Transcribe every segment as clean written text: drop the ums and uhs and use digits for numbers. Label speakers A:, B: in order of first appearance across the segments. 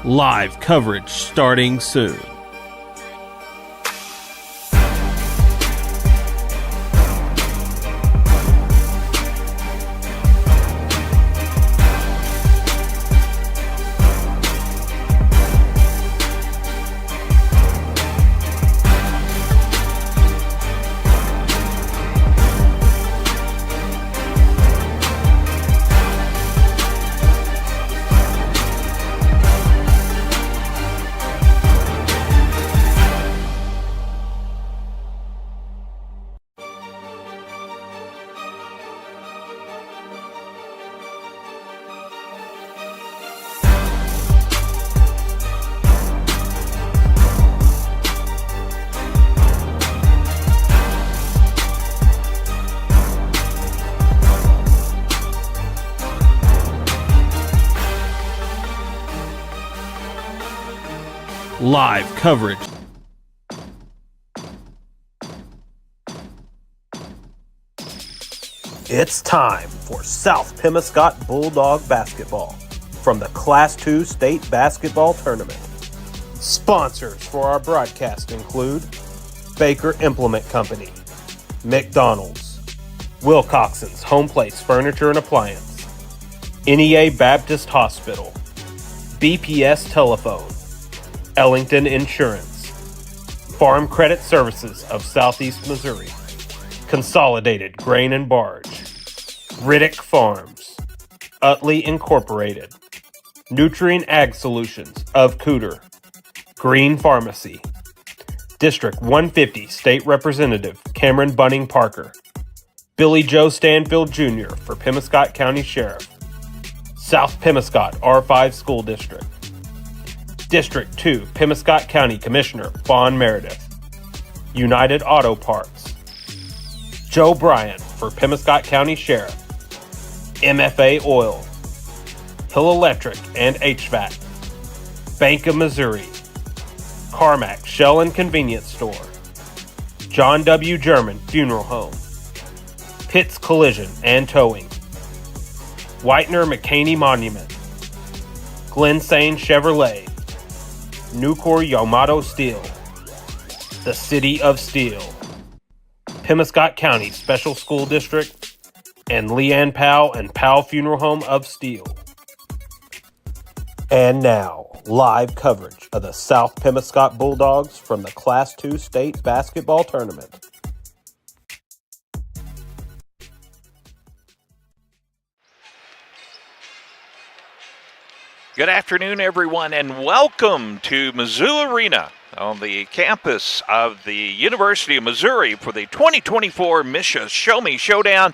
A: Live coverage starting soon. Live coverage.
B: It's time for South Pemiscot Bulldog basketball from the Class II State Basketball Tournament. Sponsors for our broadcast include Baker Implement Company, McDonald's, Wilcoxon's Home Place Furniture and Appliance, NEA Baptist Hospital, BPS Telephone, Ellington Insurance, Farm Credit Services of Southeast Missouri, Consolidated Grain and Barge, Riddick Farms, Utley Incorporated, Nutrient Ag Solutions of Cooter, Green Pharmacy, District 150 State Representative Cameron Bunning Parker, Billy Joe Stanfield Jr. for Pemiscot County Sheriff, South Pemiscot R5 School District, District 2 Pemiscot County Commissioner Fawn Meredith, United Auto Parts, Joe Bryant for Pemiscot County Sheriff, MFA Oil, Hill Electric and HVAC, Bank of Missouri, Carmack Shell and Convenience Store, John W. German Funeral Home, Pitts Collision and Towing, Whitener McCaney Monument, Glen Sane Chevrolet, Nucor Yamato Steel, the City of Steel, Pemiscot County Special School District, and Leanne Powell and Powell Funeral Home of Steel. And now, live coverage of the South Pemiscot Bulldogs from the Class II State Basketball Tournament.
C: Good afternoon, everyone, and welcome to Mizzou Arena on the campus of the University of Missouri for the 2024 Misha Show Me Showdown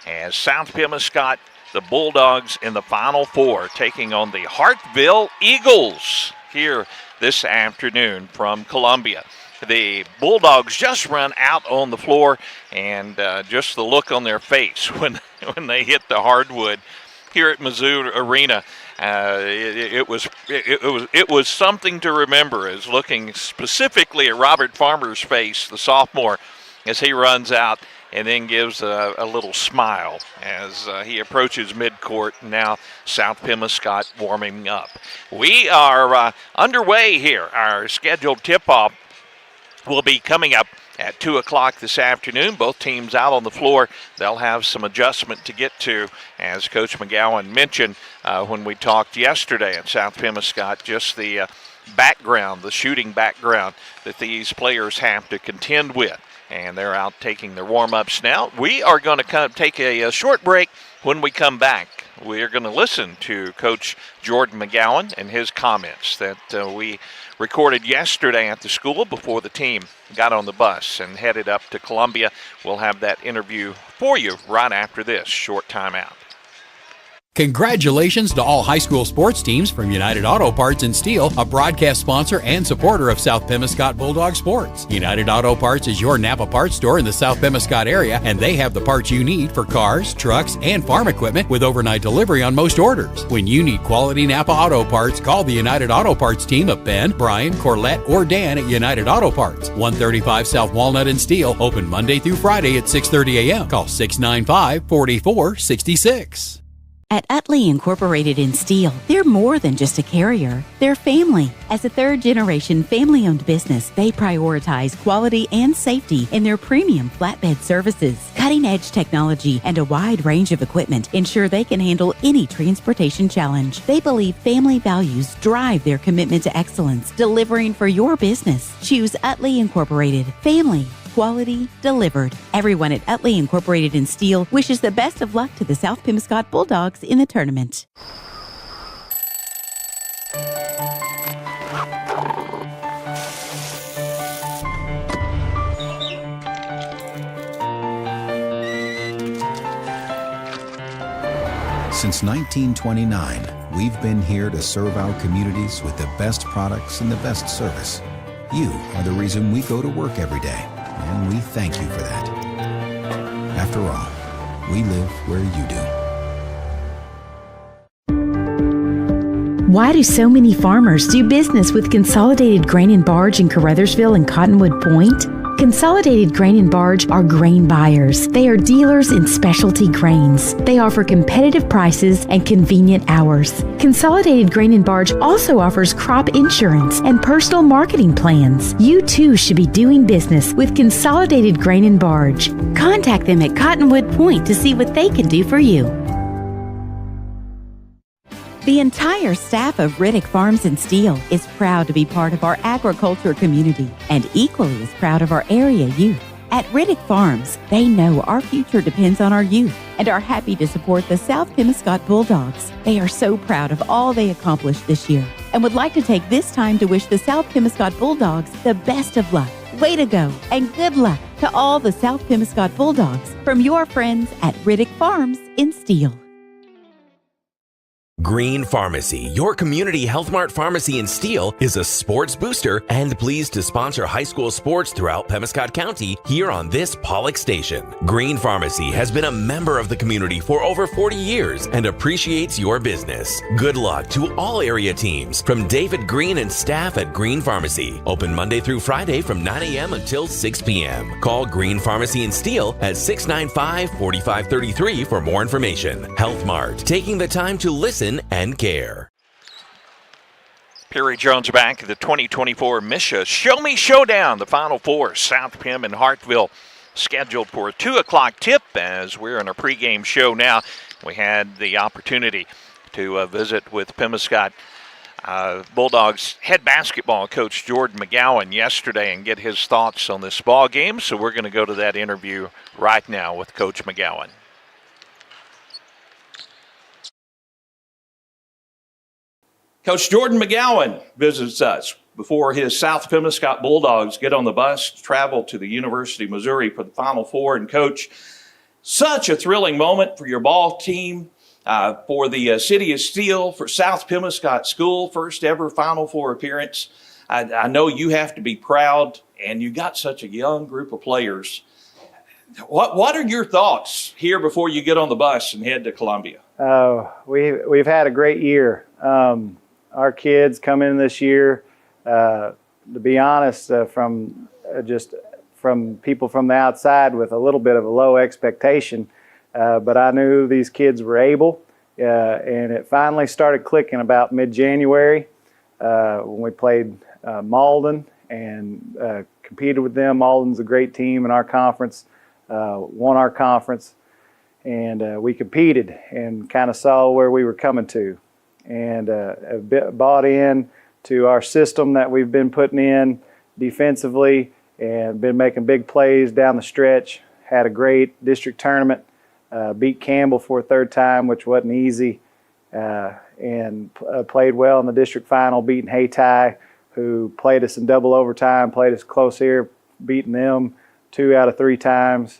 C: as South Pemiscot, the Bulldogs in the Final Four, taking on the Hartville Eagles here this afternoon from Columbia. The Bulldogs just run out on the floor, and just the look on their face when they hit the hardwood here at Mizzou Arena. It was something to remember, as looking specifically at Robert Farmer's face, the sophomore, as he runs out and then gives a little smile as he approaches midcourt. Now South Pemiscot warming up. We are underway here. Our scheduled tip-off will be coming up at 2 o'clock this afternoon. Both teams out on the floor. They'll have some adjustment to get to, as Coach McGowan mentioned when we talked yesterday at South Pemiscot, just the background, the shooting background that these players have to contend with. And they're out taking their warm-ups now. We are going to take a short break. When we come back, we are going to listen to Coach Jordan McGowan and his comments that we recorded yesterday at the school before the team got on the bus and headed up to Columbia. We'll have that interview for you right after this short timeout.
D: Congratulations to all high school sports teams from United Auto Parts and Steel, a broadcast sponsor and supporter of South Pemiscot Bulldog sports. United Auto Parts is your Napa parts store in the South Pemiscot area, and they have the parts you need for cars, trucks, and farm equipment with overnight delivery on most orders. When you need quality Napa Auto Parts, call the United Auto Parts team of Ben, Brian, Corlette, or Dan at United Auto Parts. 135 South Walnut and Steel, open Monday through Friday at 6:30 a.m. Call 695-4466.
E: At Utley Incorporated in Steel, they're more than just a carrier. They're family. As a third-generation family-owned business, they prioritize quality and safety in their premium flatbed services. Cutting-edge technology and a wide range of equipment ensure they can handle any transportation challenge. They believe family values drive their commitment to excellence, delivering for your business. Choose Utley Incorporated. Family. Quality delivered. Everyone at Utley Incorporated in Steel wishes the best of luck to the South Pemiscot Bulldogs in the tournament.
F: Since 1929, we've been here to serve our communities with the best products and the best service. You are the reason we go to work every day. And we thank you for that. After all, we live where you do.
G: Why do so many farmers do business with Consolidated Grain and Barge in Caruthersville and Cottonwood Point? Consolidated Grain and Barge are grain buyers. They are dealers in specialty grains. They offer competitive prices and convenient hours. Consolidated Grain and Barge also offers crop insurance and personal marketing plans. You too should be doing business with Consolidated Grain and Barge. Contact them at Cottonwood Point to see what they can do for you.
E: The entire staff of Riddick Farms and Steel is proud to be part of our agriculture community and equally as proud of our area youth. At Riddick Farms, they know our future depends on our youth and are happy to support the South Pemiscot Bulldogs. They are so proud of all they accomplished this year and would like to take this time to wish the South Pemiscot Bulldogs the best of luck. Way to go and good luck to all the South Pemiscot Bulldogs from your friends at Riddick Farms in Steel.
H: Green Pharmacy, your community Health Mart pharmacy in Steel, is a sports booster and pleased to sponsor high school sports throughout Pemiscot County here on this Pollock station. Green Pharmacy has been a member of the community for over 40 years and appreciates your business. Good luck to all area teams from David Green and staff at Green Pharmacy. Open Monday through Friday from 9 a.m. until 6 p.m. Call Green Pharmacy in Steel at 695-4533 for more information. Health Mart, taking the time to listen and care.
C: Perry Jones back at the 2024 Misha Show Me Showdown. The Final Four, South Pem and Hartville, scheduled for a 2 o'clock tip as we're in a pregame show now. We had the opportunity to visit with Pemiscot Bulldogs head basketball coach Jordan McGowan yesterday and get his thoughts on this ball game. So we're going to go to that interview right now with Coach McGowan. Coach Jordan McGowan visits us before his South Pemiscot Bulldogs get on the bus, travel to the University of Missouri for the Final Four. And, Coach, such a thrilling moment for your ball team, for the City of Steel, for South Pemiscot School, first ever Final Four appearance. I know you have to be proud, and you got such a young group of players. What are your thoughts here before you get on the bus and head to Columbia?
I: We've had a great year. Our kids come in this year, to be honest, from people from the outside with a little bit of a low expectation, but I knew these kids were able, and it finally started clicking about mid-January when we played Malden and competed with them. Malden's a great team in our conference, won our conference, and we competed and kind of saw where we were coming to. And bought in to our system that we've been putting in defensively and been making big plays down the stretch. Had a great district tournament, beat Campbell for a third time, which wasn't easy, and played well in the district final, beating Hayti, who played us in double overtime, played us close here, beating them 2 out of 3 times.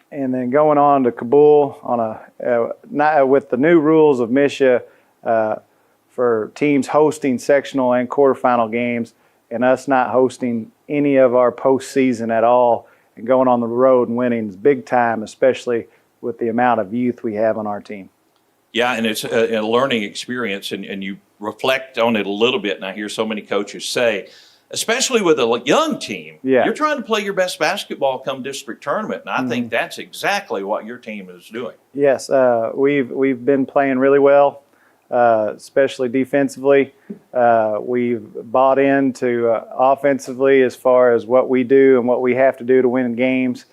I: And then going on to Kabul on with the new rules of MSHA for teams hosting sectional and quarterfinal games, and us not hosting any of our postseason at all, and going on the road and winning is big time, especially with the amount of youth we have on our team.
C: Yeah, and it's a learning experience, and you reflect on it a little bit, and I hear so many coaches say, especially with a young team.
I: Yeah.
C: You're trying to play your best basketball come district tournament, and I think that's exactly what your team is doing.
I: Yes, we've been playing really well, especially defensively. We've bought into offensively as far as what we do and what we have to do to win games,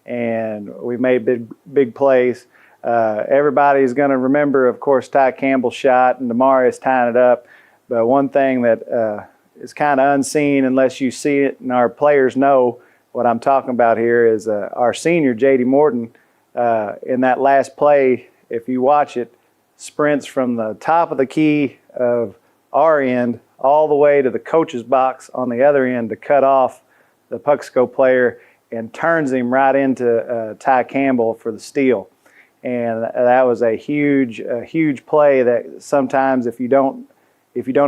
I: and we've made big plays. Everybody's going to remember, of course, Ty Campbell's shot and Demarius tying it up. But one thing that is kind of unseen unless you see it, and our players know what I'm talking about here, is our senior, J.D. Morton, in that last play, if you watch it, sprints from the top of the key of our end all the way to the coach's box on the other end to cut off the Puxco player and turns him right into Ty Campbell for the steal. And that was a huge play that sometimes if you don't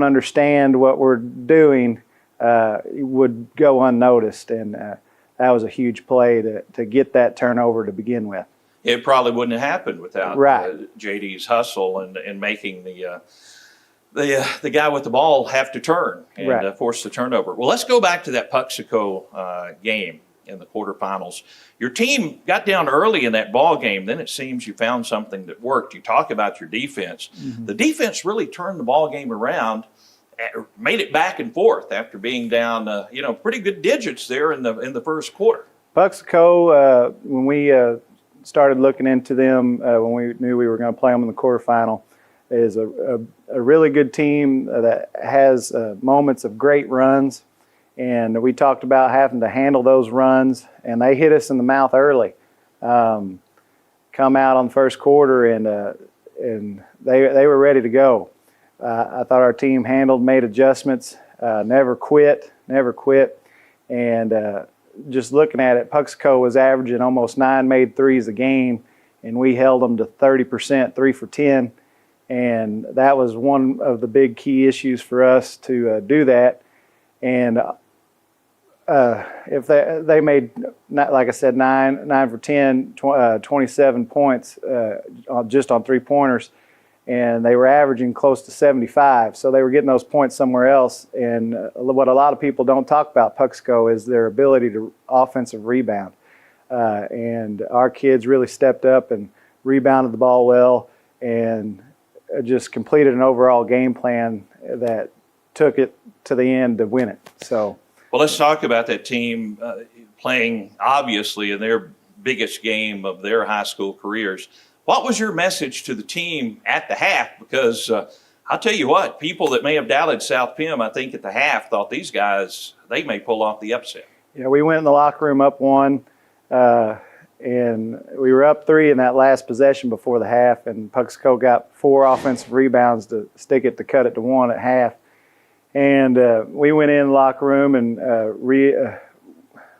I: understand what we're doing, it would go unnoticed. And that was a huge play to get that turnover to begin with.
C: It probably wouldn't have happened without JD's hustle and making the guy with the ball have to turn and force the turnover. Well, let's go back to that Puxico game in the quarterfinals. Your team got down early in that ball game. Then it seems you found something that worked. You talk about your defense. Mm-hmm. The defense really turned the ball game around, made it back and forth after being down, pretty good digits there in the first quarter.
I: Puxico, when we started looking into them, when we knew we were going to play them in the quarterfinal, is a really good team that has moments of great runs. And we talked about having to handle those runs, and they hit us in the mouth early. Come out on the first quarter, and they were ready to go. I thought our team made adjustments, never quit. And just looking at it, Puxico was averaging almost 9 made threes a game, and we held them to 30%, 3 for 10. And that was one of the big key issues for us to do that. And if they made, like I said, 9 for 10, 27 points just on 3-pointers, and they were averaging close to 75. So they were getting those points somewhere else. And what a lot of people don't talk about Puxico is their ability to offensive rebound. And our kids really stepped up and rebounded the ball well and just completed an overall game plan that took it to the end to win it. So.
C: Well, let's talk about that team playing, obviously, in their biggest game of their high school careers. What was your message to the team at the half? Because I'll tell you what, people that may have doubted South Pim, I think at the half, thought these guys, they may pull off the upset.
I: Yeah, we went in the locker room up 1, and we were up 3 in that last possession before the half, and Puxico got 4 offensive rebounds to cut it to 1 at half. And we went in the locker room and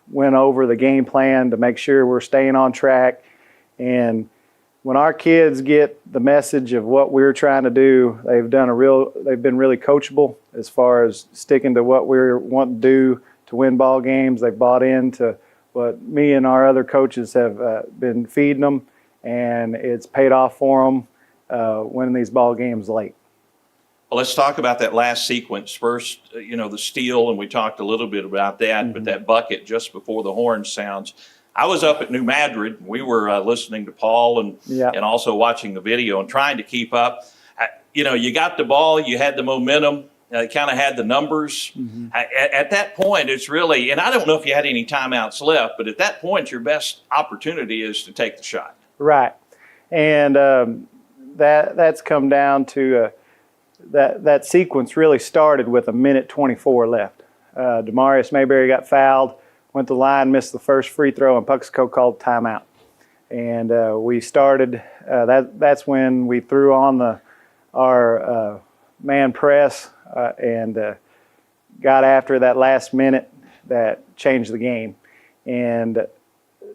I: went over the game plan to make sure we're staying on track. And when our kids get the message of what we're trying to do, they've been really coachable as far as sticking to what we want to do to win ball games. They've bought into what me and our other coaches have been feeding them, and it's paid off for them winning these ball games late.
C: Well, let's talk about that last sequence. First, the steal, and we talked a little bit about that, but that bucket just before the horn sounds. I was up at New Madrid. We were listening to Paul and also watching the video and trying to keep up. You got the ball, you had the momentum, kind of had the numbers. Mm-hmm. At that point, it's really, and I don't know if you had any timeouts left, but at that point, your best opportunity is to take the shot.
I: Right. And that's come down to that sequence really started with 1:24 left. Demarius Mayberry got fouled, went to the line, missed the first free throw, and Puxico called timeout. And we started, that's when we threw on our man press and got after that last minute that changed the game. And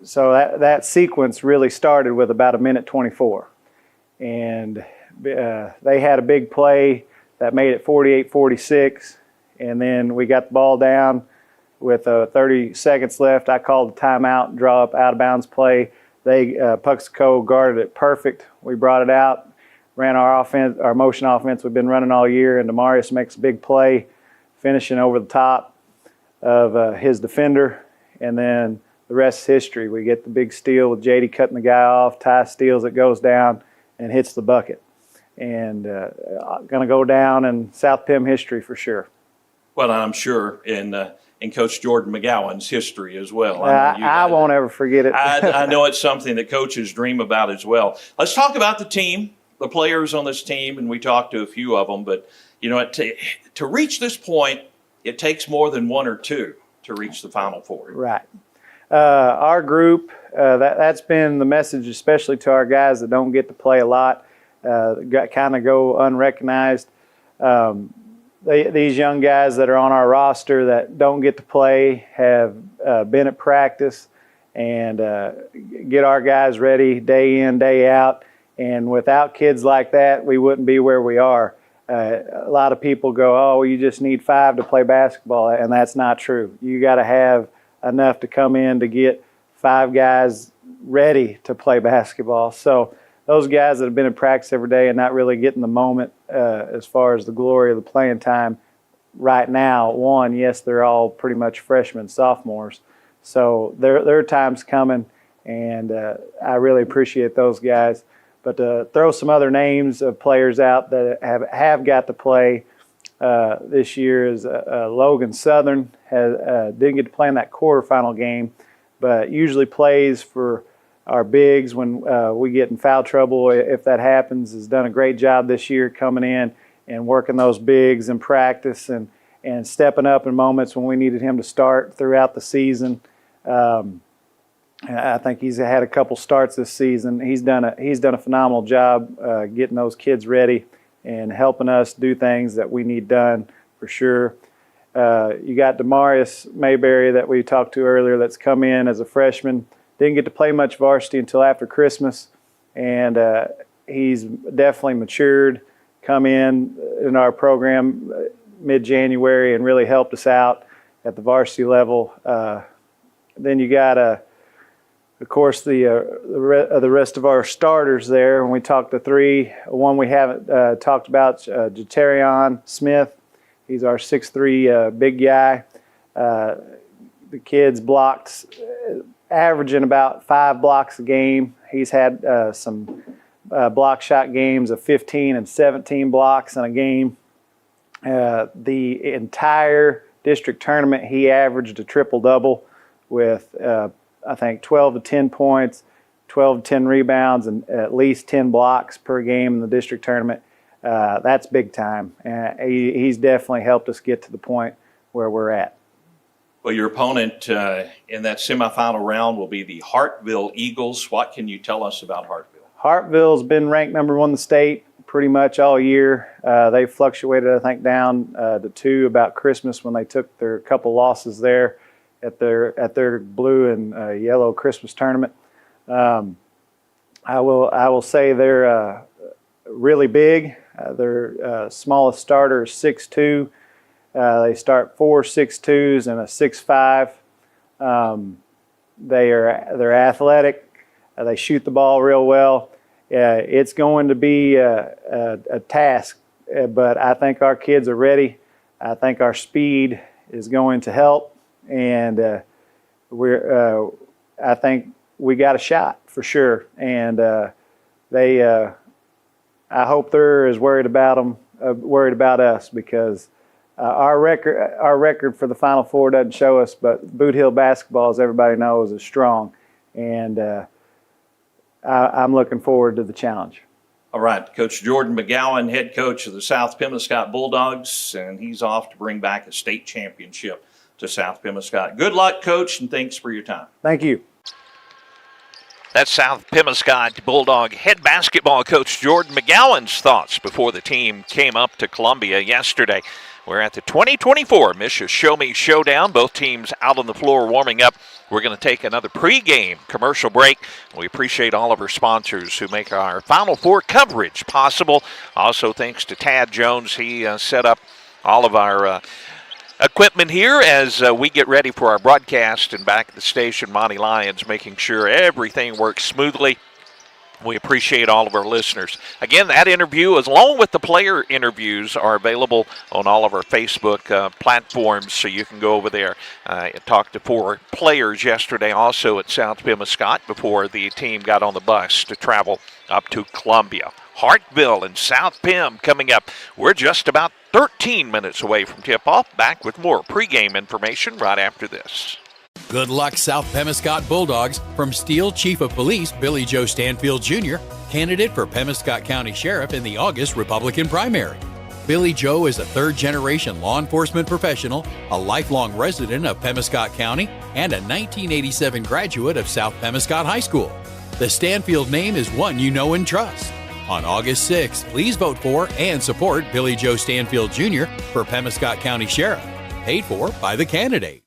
I: so that sequence really started with about 1:24. And they had a big play that made it 48-46, and then we got the ball down with 30 seconds left. I called a timeout, draw up out of bounds play. Puxico guarded it perfect. We brought it out, ran our motion offense we've been running all year, and Demarius makes a big play, finishing over the top. of his defender, and then the rest is history. We get the big steal with JD cutting the guy off. Ty steals it, goes down, and hits the bucket. And going to go down in South Pim history for sure.
C: Well, I'm sure in Coach Jordan McGowan's history as well.
I: I won't ever forget it.
C: I know it's something that coaches dream about as well. Let's talk about the team, the players on this team, and we talked to a few of them. But, to reach this point, it takes more than one or two to reach the Final Four.
I: Right. Our group, that's been the message, especially to our guys that don't get to play a lot, kind of go unrecognized. These young guys that are on our roster that don't get to play have been at practice and get our guys ready day in, day out. And without kids like that, we wouldn't be where we are. A lot of people go, oh, you just need 5 to play basketball, and that's not true. You got to have enough to come in to get 5 guys ready to play basketball. So those guys that have been in practice every day and not really getting the moment as far as the glory of the playing time right now, yes, they're all pretty much freshmen, sophomores. So their time's coming, and I really appreciate those guys. But to throw some other names of players out that have got to play this year is Logan Southern. Didn't get to play in that quarterfinal game, but usually plays for our bigs when we get in foul trouble. If that happens, has done a great job this year coming in and working those bigs in practice and stepping up in moments when we needed him to start throughout the season. I think he's had a couple starts this season. He's done a phenomenal job getting those kids ready and helping us do things that we need done for sure. You got Demarius Mayberry that we talked to earlier that's come in as a freshman. Didn't get to play much varsity until after Christmas, and he's definitely matured, come in our program mid-January and really helped us out at the varsity level. Then you got of course, the rest of our starters there. When we talked to 3, one we haven't talked about, Jatarion Smith. He's our 6'3" big guy. The kid's blocked, averaging about 5 blocks a game. He's had some block shot games of 15 and 17 blocks in a game. The entire district tournament, he averaged a triple-double with I think 12 to 10 points, 12 to 10 rebounds, and at least 10 blocks per game in the district tournament. That's big time. He's definitely helped us get to the point where we're at.
C: Well, your opponent in that semifinal round will be the Hartville Eagles. What can you tell us about Hartville?
I: Hartville's been ranked number 1 in the state pretty much all year. They fluctuated, I think, down to 2 about Christmas when they took their couple losses there at their blue and yellow Christmas tournament. I will say they're really big. Their smallest starter is 6'2". They start 4 6'2s and a 6'5". They're athletic. They shoot the ball real well. It's going to be a task, but I think our kids are ready. I think our speed is going to help. And I think we got a shot for sure. And I hope they're as worried about us because our record for the Final Four doesn't show us, but Boot Hill basketball, as everybody knows, is strong. And I'm looking forward to the challenge.
C: All right, Coach Jordan McGowan, head coach of the South Pemiscot Bulldogs, and he's off to bring back a state championship to South Pemiscot. Good luck, Coach, and thanks for your time.
I: Thank you.
C: That's South Pemiscot Bulldog head basketball coach Jordan McGowan's thoughts before the team came up to Columbia yesterday. We're at the 2024 Misha Show Me Showdown. Both teams out on the floor warming up. We're going to take another pregame commercial break. We appreciate all of our sponsors who make our Final Four coverage possible. Also, thanks to Tad Jones. He set up all of our equipment here as we get ready for our broadcast, and back at the station, Monty Lyons making sure everything works smoothly. We appreciate all of our listeners. Again, that interview, along with the player interviews, are available on all of our Facebook platforms, so you can go over there and talk to 4 players yesterday also at South Pemiscot before the team got on the bus to travel up to Columbia. Hartville and South Pem coming up. We're just about 13 minutes away from tip-off. Back with more pregame information right after this.
D: Good luck, South Pemiscot Bulldogs. From Steele Chief of Police Billy Joe Stanfield Jr., candidate for Pemiscot County Sheriff in the August Republican primary. Billy Joe is a third-generation law enforcement professional, a lifelong resident of Pemiscot County, and a 1987 graduate of South Pemiscot High School. The Stanfield name is one you know and trust. On August 6th, please vote for and support Billy Joe Stanfield Jr. for Pemiscot County Sheriff. Paid for by the candidate.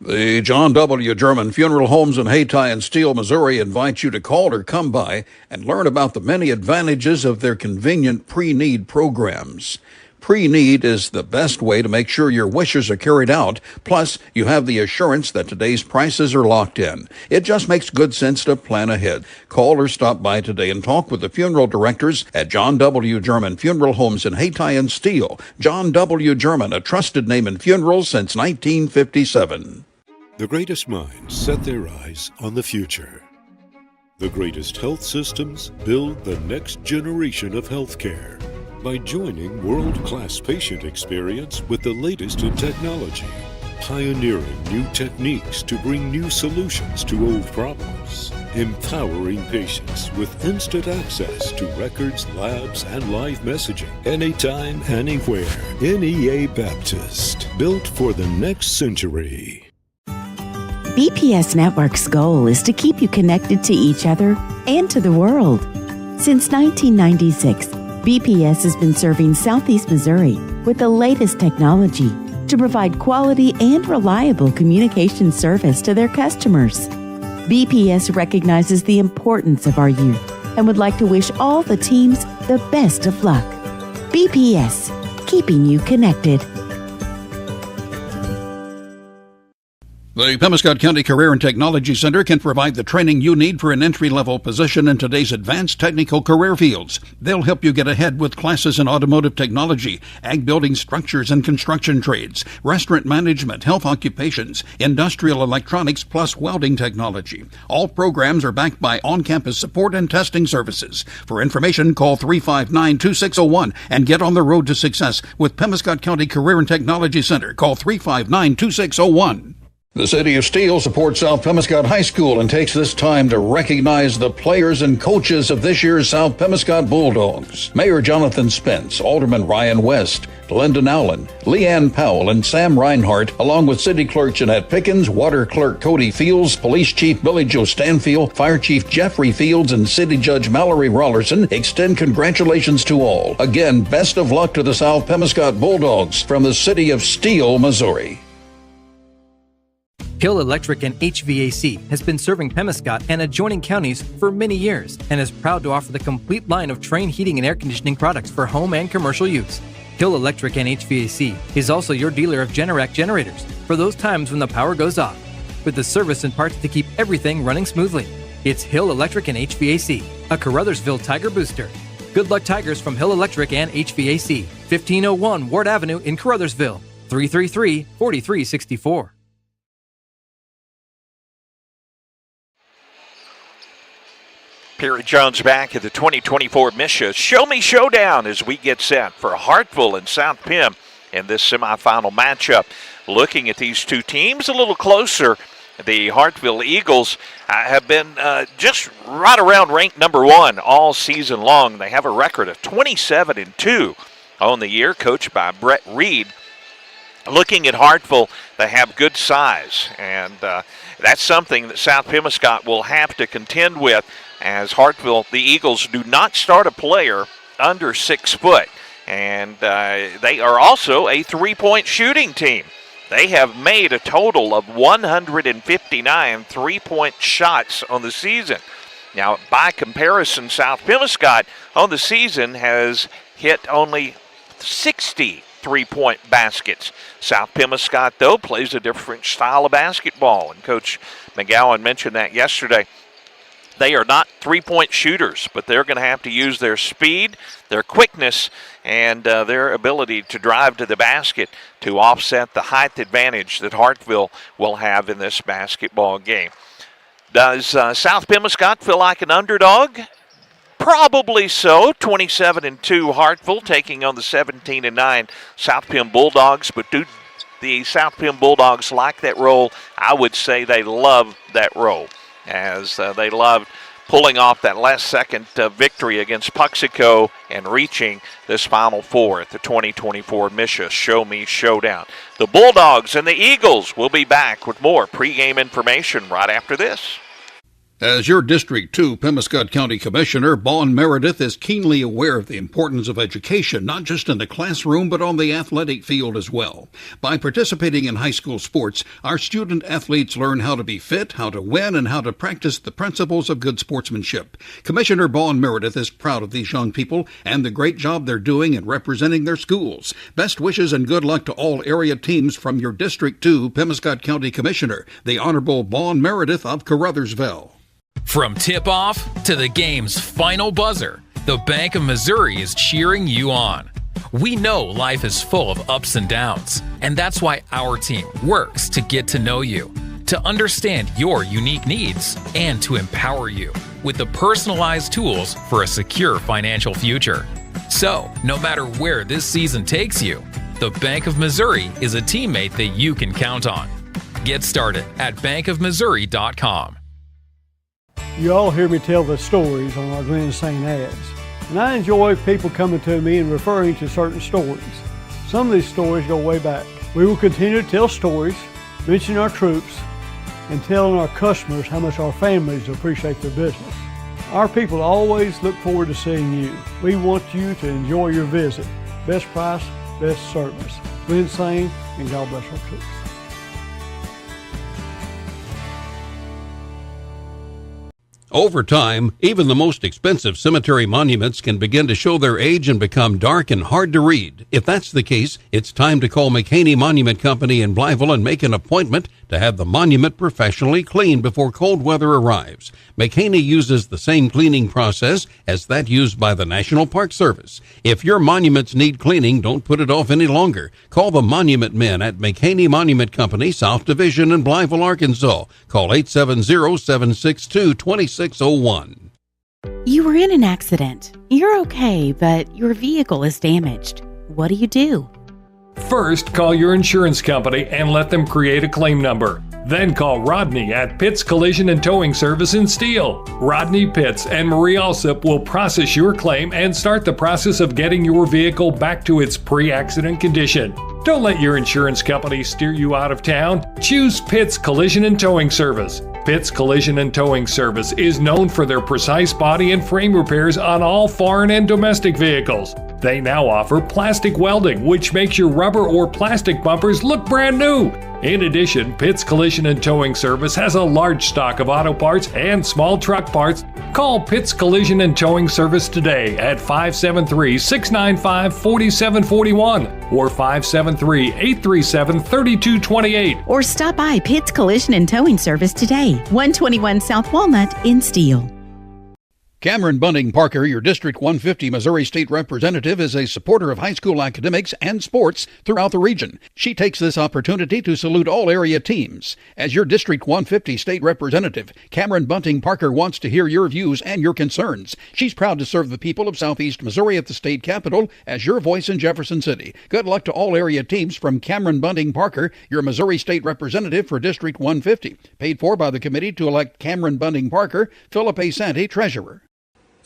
J: The John W. German Funeral Homes in Hayti and Steele, Missouri invite you to call or come by and learn about the many advantages of their convenient pre-need programs. Pre-need is the best way to make sure your wishes are carried out, plus you have the assurance that today's prices are locked in. It just makes good sense to plan ahead. Call or stop by today and talk with the funeral directors at John W. German Funeral Homes in Hayti and Steele. John W. German, a trusted name in funerals since 1957.
K: The greatest minds set their eyes on the future. The greatest health systems build the next generation of healthcare by joining world-class patient experience with the latest in technology, pioneering new techniques to bring new solutions to old problems, empowering patients with instant access to records, labs, and live messaging anytime, anywhere. NEA Baptist, built for the next century.
E: BPS Network's goal is to keep you connected to each other and to the world. Since 1996, BPS has been serving Southeast Missouri with the latest technology to provide quality and reliable communication service to their customers. BPS recognizes the importance of our youth and would like to wish all the teams the best of luck. BPS, keeping you connected.
J: The Pemiscot County Career and Technology Center can provide the training you need for an entry-level position in today's advanced technical career fields. They'll help you get ahead with classes in automotive technology, ag building structures and construction trades, restaurant management, health occupations, industrial electronics, plus welding technology. All programs are backed by on-campus support and testing services. For information, call 359-2601 and get on the road to success with Pemiscot County Career and Technology Center. Call 359-2601. The City of Steele supports South Pemiscot High School and takes this time to recognize the players and coaches of this year's South Pemiscot Bulldogs. Mayor Jonathan Spence, Alderman Ryan West, Lyndon Allen, Leanne Powell, and Sam Reinhart, along with City Clerk Jeanette Pickens, Water Clerk Cody Fields, Police Chief Billy Joe Stanfield, Fire Chief Jeffrey Fields, and City Judge Mallory Rollerson, extend congratulations to all. Again, best of luck to the South Pemiscot Bulldogs from the City of Steele, Missouri.
L: Hill Electric and HVAC has been serving Pemiscot and adjoining counties for many years and is proud to offer the complete line of Trane heating and air conditioning products for home and commercial use. Hill Electric and HVAC is also your dealer of Generac generators for those times when the power goes off, with the service and parts to keep everything running smoothly. It's Hill Electric and HVAC, a Caruthersville Tiger booster. Good luck, Tigers, from Hill Electric and HVAC, 1501 Ward Avenue in Caruthersville, 333-4364.
C: Perry Jones back at the 2024 Misha Show Me Showdown as we get set for Hartville and South Pem in this semifinal matchup. Looking at these two teams a little closer, the Hartville Eagles have been just right around ranked number 1 all season long. They have a record of 27-2 on the year, coached by Brett Reed. Looking at Hartville, they have good size, and that's something that South Pemiscot will have to contend with, as Hartville, the Eagles, do not start a player under 6 foot. And they are also a three-point shooting team. They have made a total of 159 three-point shots on the season. Now, by comparison, South Pemiscot on the season has hit only 60 three-point baskets. South Pemiscot, though, plays a different style of basketball, and Coach McGowan mentioned that yesterday. They are not three-point shooters, but they're going to have to use their speed, their quickness, and their ability to drive to the basket to offset the height advantage that Hartville will have in this basketball game. Does South Pemiscot feel like an underdog? Probably so. 27-2 Hartville taking on the 17-9 South Pem Bulldogs, but do the South Pem Bulldogs like that role? I would say they love that role, as they loved pulling off that last-second victory against Puxico and reaching this Final Four at the 2024 Misha Show Me Showdown. The Bulldogs and the Eagles will be back with more pregame information right after this.
J: As your District 2 Pemiscot County Commissioner, Vaughn Meredith is keenly aware of the importance of education, not just in the classroom, but on the athletic field as well. By participating in high school sports, our student athletes learn how to be fit, how to win, and how to practice the principles of good sportsmanship. Commissioner Vaughn Meredith is proud of these young people and the great job they're doing in representing their schools. Best wishes and good luck to all area teams from your District 2 Pemiscot County Commissioner, the Honorable Vaughn Meredith of Caruthersville.
M: From tip-off to the game's final buzzer, the Bank of Missouri is cheering you on. We know life is full of ups and downs, and that's why our team works to get to know you, to understand your unique needs, and to empower you with the personalized tools for a secure financial future. So, no matter where this season takes you, the Bank of Missouri is a teammate that you can count on. Get started at bankofmissouri.com.
N: You all hear me tell the stories on our Glen St. ads, and I enjoy people coming to me and referring to certain stories. Some of these stories go way back. We will continue to tell stories, mention our troops, and telling our customers how much our families appreciate their business. Our people always look forward to seeing you. We want you to enjoy your visit. Best price, best service. Glen St. and God bless our troops.
J: Over time, even the most expensive cemetery monuments can begin to show their age and become dark and hard to read. If that's the case, it's time to call McHaney Monument Company in Blytheville and make an appointment to have the monument professionally cleaned before cold weather arrives. McHaney uses the same cleaning process as that used by the National Park Service. If your monuments need cleaning, don't put it off any longer. Call the Monument Men at McHaney Monument Company, South Division in Blytheville, Arkansas. Call 870-762-2601.
E: You were in an accident. You're okay, but your vehicle is damaged. What do?
O: First, call your insurance company and let them create a claim number. Then call Rodney at Pitts Collision and Towing Service in Steele. Rodney Pitts and Marie Alsop will process your claim and start the process of getting your vehicle back to its pre-accident condition. Don't let your insurance company steer you out of town. Choose Pitts Collision and Towing Service. Pitts Collision and Towing Service is known for their precise body and frame repairs on all foreign and domestic vehicles. They now offer plastic welding, which makes your rubber or plastic bumpers look brand new. In addition, Pitts Collision and Towing Service has a large stock of auto parts and small truck parts. Call Pitts Collision and Towing Service today at 573-695-4741 or 573-837-3228.
E: Or stop by Pitts Collision and Towing Service today, 121 South Walnut in Steele.
J: Cameron Bunting Parker, your District 150 Missouri State Representative, is a supporter of high school academics and sports throughout the region. She takes this opportunity to salute all area teams. As your District 150 State Representative, Cameron Bunting Parker wants to hear your views and your concerns. She's proud to serve the people of Southeast Missouri at the state capitol as your voice in Jefferson City. Good luck to all area teams from Cameron Bunting Parker, your Missouri State Representative for District 150. Paid for by the committee to elect Cameron Bunting Parker, Philip A. Santee, Treasurer.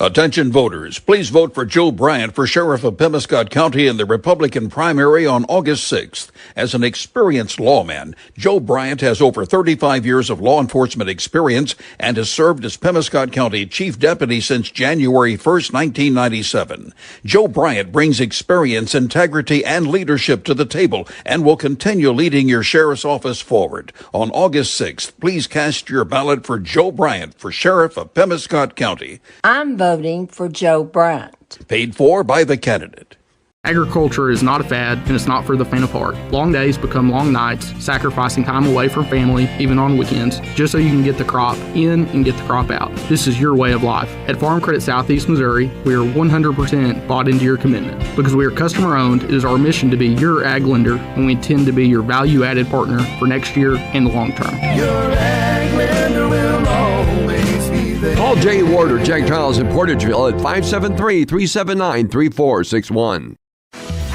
J: Attention voters, please vote for Joe Bryant for Sheriff of Pemiscot County in the Republican primary on August 6th. As an experienced lawman, Joe Bryant has over 35 years of law enforcement experience and has served as Pemiscot County Chief Deputy since January 1st, 1997. Joe Bryant brings experience, integrity, and leadership to the table and will continue leading your sheriff's office forward. On August 6th, please cast your ballot for Joe Bryant for Sheriff of Pemiscot County.
P: I'm voting for Joe Bryant.
J: Paid for by the candidate.
P: Agriculture is not a fad, and it's not for the faint of heart. Long days become long nights, sacrificing time away from family, even on weekends, just so you can get the crop in and get the crop out. This is your way of life. At Farm Credit Southeast Missouri, we are 100% bought into your commitment. Because we are customer-owned, it is our mission to be your ag lender, and we intend to be your value-added partner for next year and the long term.
Q: Your ag lender will always be there.
R: Call Jay Ward or Jack Giles in Portageville at 573-379-3461.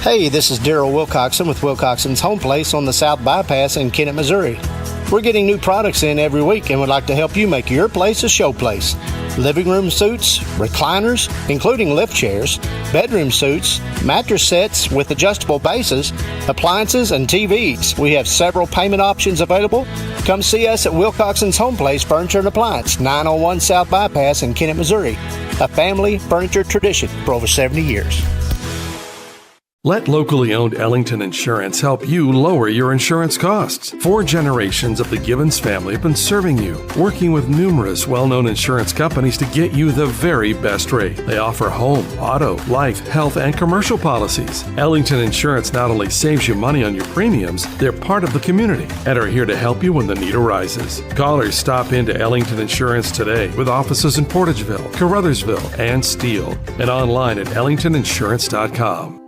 S: Hey, this is Daryl Wilcoxon with Wilcoxon's Home Place on the South Bypass in Kennett, Missouri. We're getting new products in every week and would like to help you make your place a show place. Living room suites, recliners, including lift chairs, bedroom suites, mattress sets with adjustable bases, appliances, and TVs. We have several payment options available. Come see us at Wilcoxon's Home Place Furniture and Appliance, 901 South Bypass in Kennett, Missouri. A family furniture tradition for over 70 years.
O: Let locally owned Ellington Insurance help you lower your insurance costs. 4 generations of the Gibbons family have been serving you, working with numerous well-known insurance companies to get you the very best rate. They offer home, auto, life, health, and commercial policies. Ellington Insurance not only saves you money on your premiums, they're part of the community and are here to help you when the need arises. Callers stop into Ellington Insurance today with offices in Portageville, Caruthersville, and Steele, and online at ellingtoninsurance.com.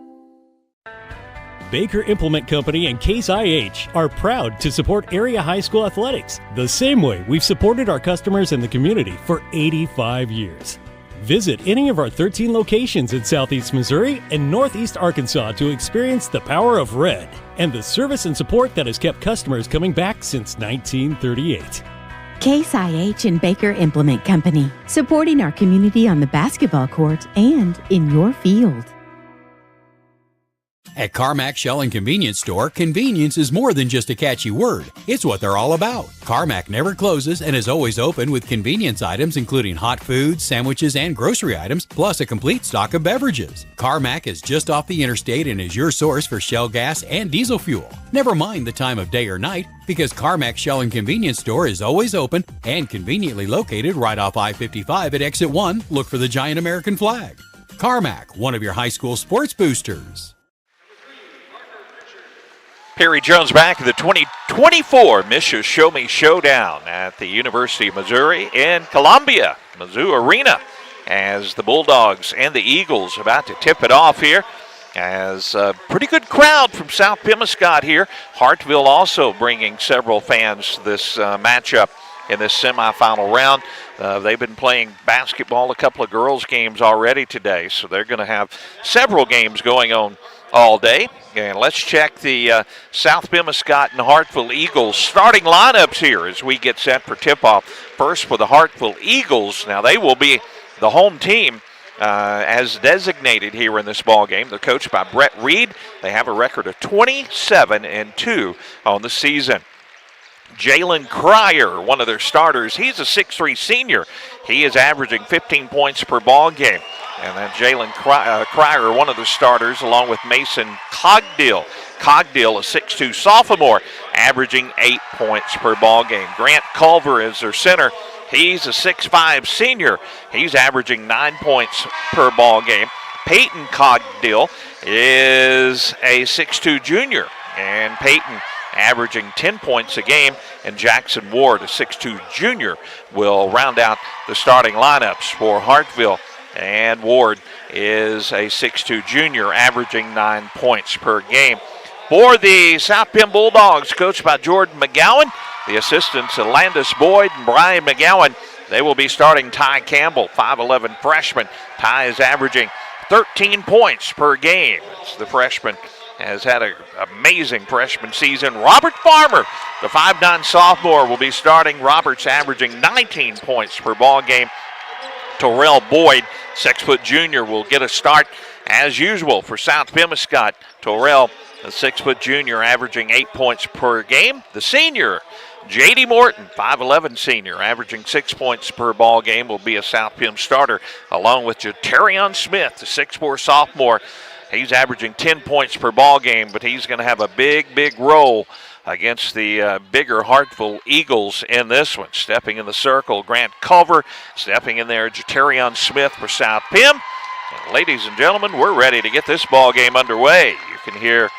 T: Baker Implement Company and Case IH are proud to support area high school athletics the same way we've supported our customers in the community for 85 years. Visit any of our 13 locations in Southeast Missouri and Northeast Arkansas to experience the power of red and the service and support that has kept customers coming back since 1938.
E: Case IH and Baker Implement Company, supporting our community on the basketball court and in your field.
D: At Carmack Shell and Convenience Store, convenience is more than just a catchy word. It's what they're all about. Carmack never closes and is always open with convenience items including hot foods, sandwiches, and grocery items, plus a complete stock of beverages. Carmack is just off the interstate and is your source for Shell gas and diesel fuel. Never mind the time of day or night, because Carmack Shell and Convenience Store is always open and conveniently located right off I-55 at Exit 1. Look for the giant American flag. Carmack, one of your high school sports boosters.
C: Perry Jones back at the 2024 Misha Show Me Showdown at the University of Missouri in Columbia, Mizzou Arena, as the Bulldogs and the Eagles about to tip it off here. As a pretty good crowd from South Pemiscot here. Hartville also bringing several fans to this matchup in this semifinal round. They've been playing basketball, a couple of girls' games already today, so they're going to have several games going on all day. And let's check the South Pemiscot and Hartville Eagles starting lineups here as we get set for tip-off. First for the Hartville Eagles. Now they will be the home team as designated here in this ball game. They're coached by Brett Reed. They have a record of 27-2 on the season. Jalen Cryer, one of their starters, he's a 6'3 senior. He is averaging 15 points per ball game. And then Jalen Cryer, one of the starters, along with Mason Cogdill. Cogdill, a 6'2 sophomore, averaging 8 points per ball game. Grant Culver is their center. He's a 6'5 senior. He's averaging 9 points per ball game. Peyton Cogdill is a 6'2 junior. And Peyton averaging 10 points a game, and Jackson Ward, a 6'2 junior, will round out the starting lineups for Hartville. And Ward is a 6'2 junior, averaging 9 points per game. For the South Pem Bulldogs, coached by Jordan McGowan, the assistants Landis Boyd and Brian McGowan, they will be starting Ty Campbell, 5'11 freshman. Ty is averaging 13 points per game. It's the freshman has had an amazing freshman season. Robert Farmer, the 5'9 sophomore, will be starting. Robert's averaging 19 points per ball game. Terrell Boyd, 6' junior, will get a start as usual for South Pemiscot. Terrell, a 6' junior, averaging 8 points per game. The senior, J.D. Morton, 5'11 senior, averaging 6 points per ball game, will be a South Pem starter, along with Jaterion Smith, the 6'4 sophomore. He's averaging 10 points per ball game, but he's going to have a big role against the bigger Hartville Eagles in this one. Stepping in the circle, Grant Culver. Stepping in there, Jaterion Smith for South Pem. And ladies and gentlemen, we're ready to get this ball game underway. You can hear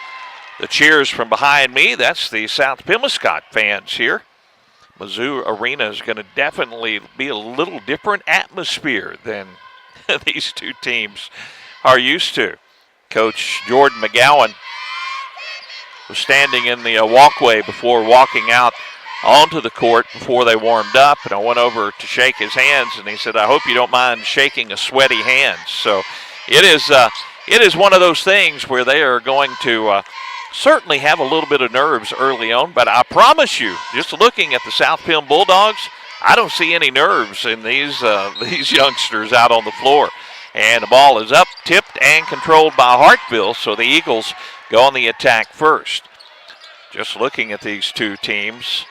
C: the cheers from behind me. That's the South Pemiscot fans here. Mizzou Arena is going to definitely be a little different atmosphere than these two teams are used to. Coach Jordan McGowan was standing in the walkway before walking out onto the court before they warmed up, and I went over to shake his hands, and he said, "I hope you don't mind shaking a sweaty hand." So it is one of those things where they are going to certainly have a little bit of nerves early on, but I promise you, just looking at the South Pem Bulldogs, I don't see any nerves in these youngsters out on the floor. And the ball is up, tipped, and controlled by Hartville, so the Eagles go on the attack first. Just looking at these two teams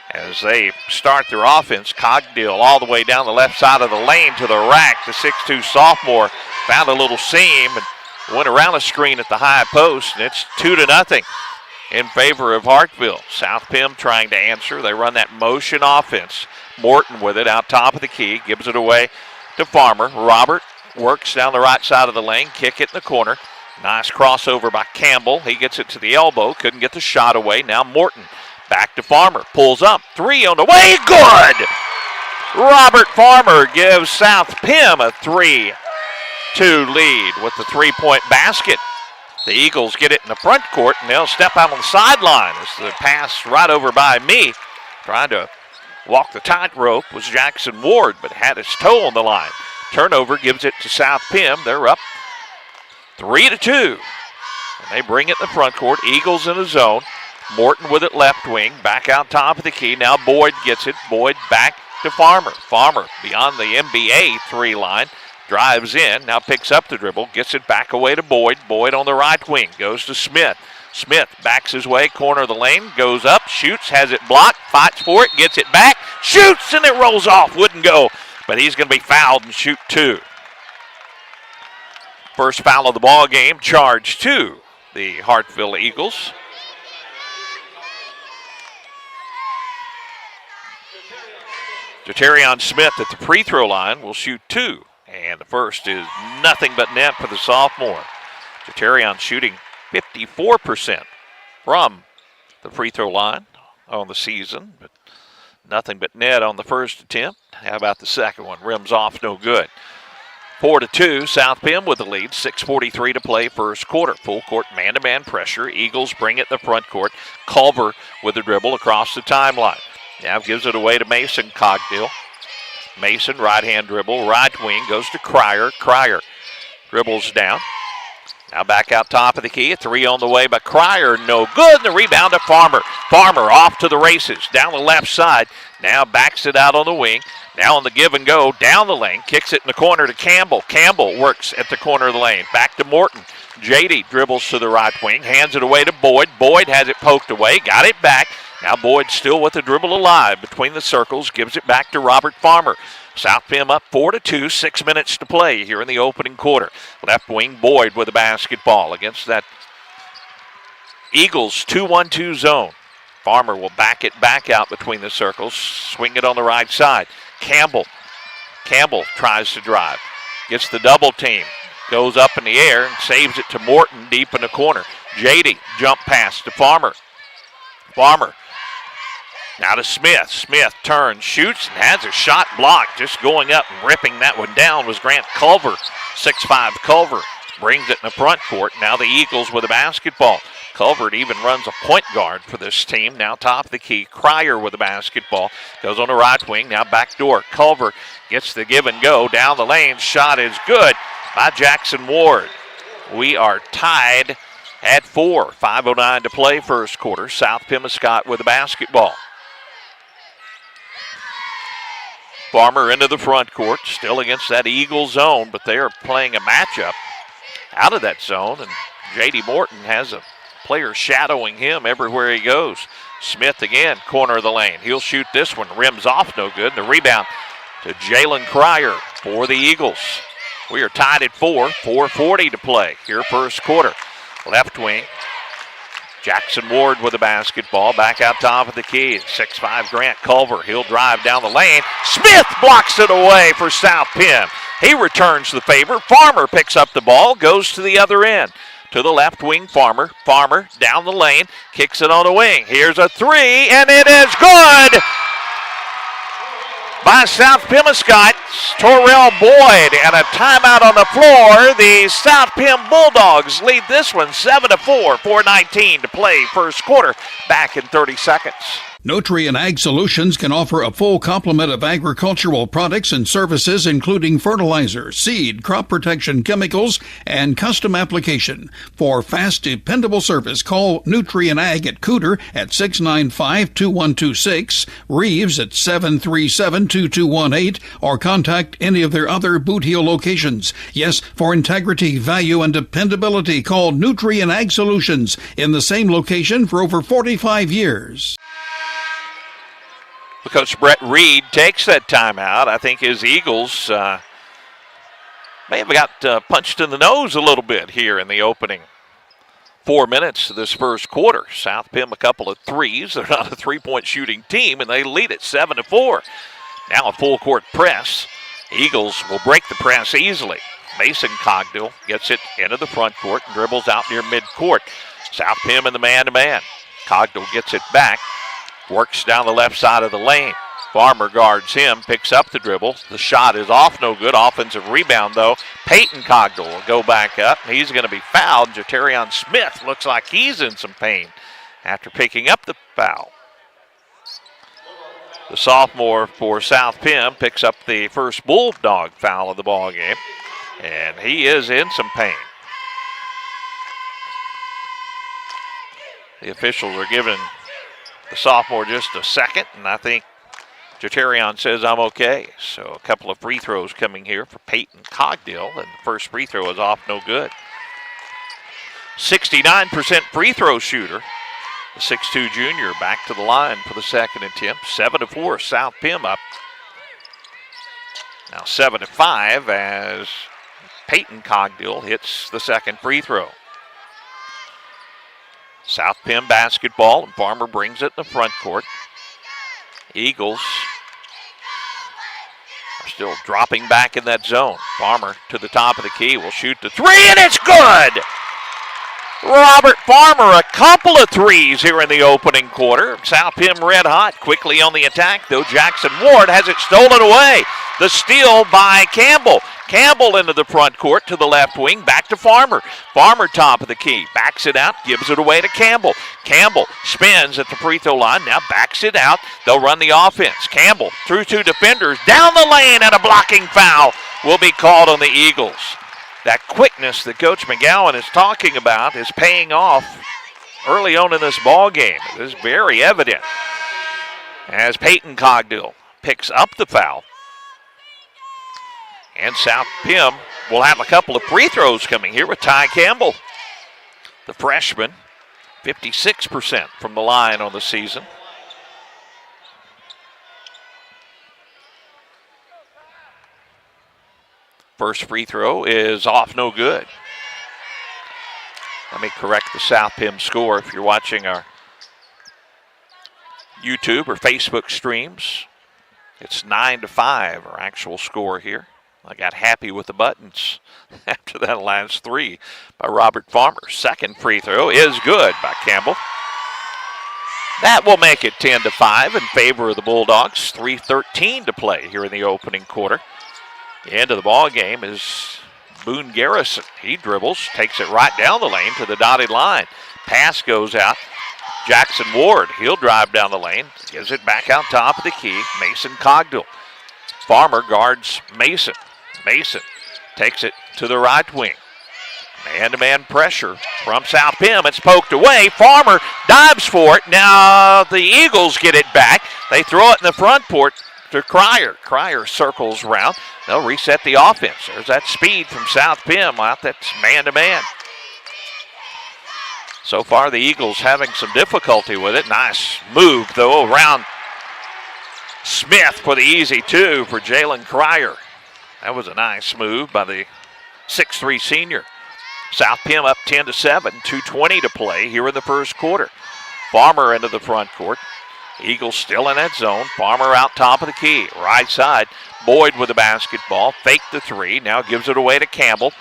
C: as they start their offense, Cogdill all the way down the left side of the lane to the rack. The 6'2 sophomore found a little seam and went around a screen at the high post, and it's 2-0 in favor of Hartville. South Pem trying to answer. They run that motion offense. Morton with it out top of the key, gives it away to Farmer. Robert works down the right side of the lane, kick it in the corner. Nice crossover by Campbell. He gets it to the elbow, couldn't get the shot away. Now Morton back to Farmer, pulls up, 3 on the way, good! Robert Farmer gives South Pem a 3-2 lead with the 3-point basket. The Eagles get it in the front court, and they'll step out on the sideline as the pass right over by me. Trying to walk the tightrope was Jackson Ward, but had his toe on the line. Turnover gives it to South Pem. They're up 3-2. And they bring it in the front court. Eagles in the zone. Morton with it left wing. Back out top of the key. Now Boyd gets it. Boyd back to Farmer. Farmer beyond the NBA 3 line. Drives in. Now picks up the dribble. Gets it back away to Boyd. Boyd on the right wing. Goes to Smith. Smith backs his way. Corner of the lane. Goes up. Shoots. Has it blocked. Fights for it. Gets it back. Shoots and it rolls off. Wouldn't go. But he's going to be fouled and shoot 2. First foul of the ball game, charge to the Hartville Eagles. Jaterion Smith at the free throw line will shoot 2. And the first is nothing but net for the sophomore. Jaterion shooting 54% from the free throw line on the season, but nothing but net on the first attempt. How about the second one? Rims off, no good. 4-2, South Pem with the lead. 6:43 to play first quarter. Full court man-to-man pressure. Eagles bring it in the front court. Culver with the dribble across the timeline. Now gives it away to Mason Cogdill. Mason, right-hand dribble, right wing, goes to Cryer. Cryer dribbles down. Now back out top of the key. A 3 on the way by Cryer. No good. And the rebound to Farmer. Farmer off to the races. Down the left side. Now backs it out on the wing. Now on the give and go. Down the lane. Kicks it in the corner to Campbell. Campbell works at the corner of the lane. Back to Morton. JD dribbles to the right wing. Hands it away to Boyd. Boyd has it poked away. Got it back. Now Boyd still with the dribble alive between the circles. Gives it back to Robert Farmer. South Pem up 4-2, 6 minutes to play here in the opening quarter. Left wing Boyd with the basketball against that Eagles 2-1-2 zone. Farmer will back it back out between the circles, swing it on the right side. Campbell tries to drive, gets the double team, goes up in the air and saves it to Morton deep in the corner. JD jump pass to Farmer. Farmer now to Smith. Smith turns, shoots, and has a shot blocked. Just going up and ripping that one down was Grant Culver. 6'5 Culver brings it in the front court. Now the Eagles with the basketball. Culver even runs a point guard for this team. Now top of the key. Cryer with the basketball. Goes on the right wing. Now backdoor. Culver gets the give and go. Down the lane. Shot is good by Jackson Ward. We are tied at 4. 5:09 to play first quarter. South Pemiscot with the basketball. Farmer into the front court, still against that Eagle zone, but they are playing a matchup out of that zone, and J.D. Morton has a player shadowing him everywhere he goes. Smith again, corner of the lane. He'll shoot this one, rims off, no good. And the rebound to Jalen Cryer for the Eagles. We are tied at 4, 4:40 to play here first quarter. Left wing, Jackson Ward with the basketball. Back out top of the key. 6'5 Grant Culver. He'll drive down the lane. Smith blocks it away for South Pem. He returns the favor. Farmer picks up the ball, goes to the other end. To the left wing, Farmer. Farmer down the lane, kicks it on the wing. Here's a three, and it is good by South Pemiscot. Torrell Boyd, and a timeout on the floor. The South Pem Bulldogs lead this one 7-4, 4:19 to play first quarter. Back in 30 seconds.
J: Nutrien Ag Solutions can offer a full complement of agricultural products and services, including fertilizer, seed, crop protection, chemicals, and custom application. For fast, dependable service, call Nutrien Ag at Cooter at 695-2126, Reeves at 737-2218, or contact any of their other Boot Heel locations. Yes, for integrity, value, and dependability, call Nutrien Ag Solutions in the same location for over 45 years.
C: Coach Brett Reed takes that timeout. I think his Eagles may have got punched in the nose a little bit here in the opening 4 minutes of this first quarter. South Pem a couple of threes. They're not a three-point shooting team, and they lead it 7-4. Now a full court press. Eagles will break the press easily. Mason Cogdill gets it into the front court and dribbles out near midcourt. South Pem in the man-to-man. Cogdill gets it back. Works down the left side of the lane. Farmer guards him, picks up the dribble. The shot is off, no good. Offensive rebound, though. Peyton Cogdill will go back up. He's going to be fouled. Jaterion Smith looks like he's in some pain after picking up the foul. The sophomore for South Pem picks up the first Bulldog foul of the ball game, and he is in some pain. The officials are giving the sophomore just a second, and I think Jaterion says I'm okay. So a couple of free throws coming here for Peyton Cogdill, and the first free throw is off, no good. 69% free throw shooter. The 6'2 junior back to the line for the second attempt. 7-4, South Pem up. Now 7-5 as Peyton Cogdill hits the second free throw. South Pem basketball, and Farmer brings it in the front court. Eagles are still dropping back in that zone. Farmer to the top of the key will shoot the three, and it's good! Robert Farmer, a couple of threes here in the opening quarter. South Pem red hot, quickly on the attack, though Jackson Ward has it stolen away. The steal by Campbell. Campbell into the front court to the left wing, back to Farmer. Farmer top of the key, backs it out, gives it away to Campbell. Campbell spins at the free throw line, now backs it out. They'll run the offense. Campbell through two defenders, down the lane, and a blocking foul will be called on the Eagles. That quickness that Coach McGowan is talking about is paying off early on in this ball game. It is very evident as Peyton Cogdill picks up the foul. And South Pem will have a couple of free throws coming here with Ty Campbell. The freshman, 56% from the line on the season. First free throw is off, no good. Let me correct the South Pem score if you're watching our YouTube or Facebook streams. It's 9-5, our actual score here. I got happy with the buttons after that last three by Robert Farmer. Second free throw is good by Campbell. That will make it 10-5 in favor of the Bulldogs. 3:13 to play here in the opening quarter. The end of the ball game is Boone Garrison. He dribbles, takes it right down the lane to the dotted line. Pass goes out. Jackson Ward, he'll drive down the lane, gives it back out top of the key. Mason Cogdill. Farmer guards Mason. Mason takes it to the right wing. Man-to-man pressure from South Pem. It's poked away. Farmer dives for it. Now the Eagles get it back. They throw it in the front court to Cryer. Cryer circles around. They'll reset the offense. There's that speed from South Pem out. That's man-to-man. So far, the Eagles having some difficulty with it. Nice move, though, around Smith for the easy two for Jalen Cryer. That was a nice move by the 6'3 senior. South Pem up 10-7, 2:20 to play here in the first quarter. Farmer into the front court. Eagles still in that zone. Farmer out top of the key. Right side. Boyd with the basketball. Fake the three. Now gives it away to Campbell.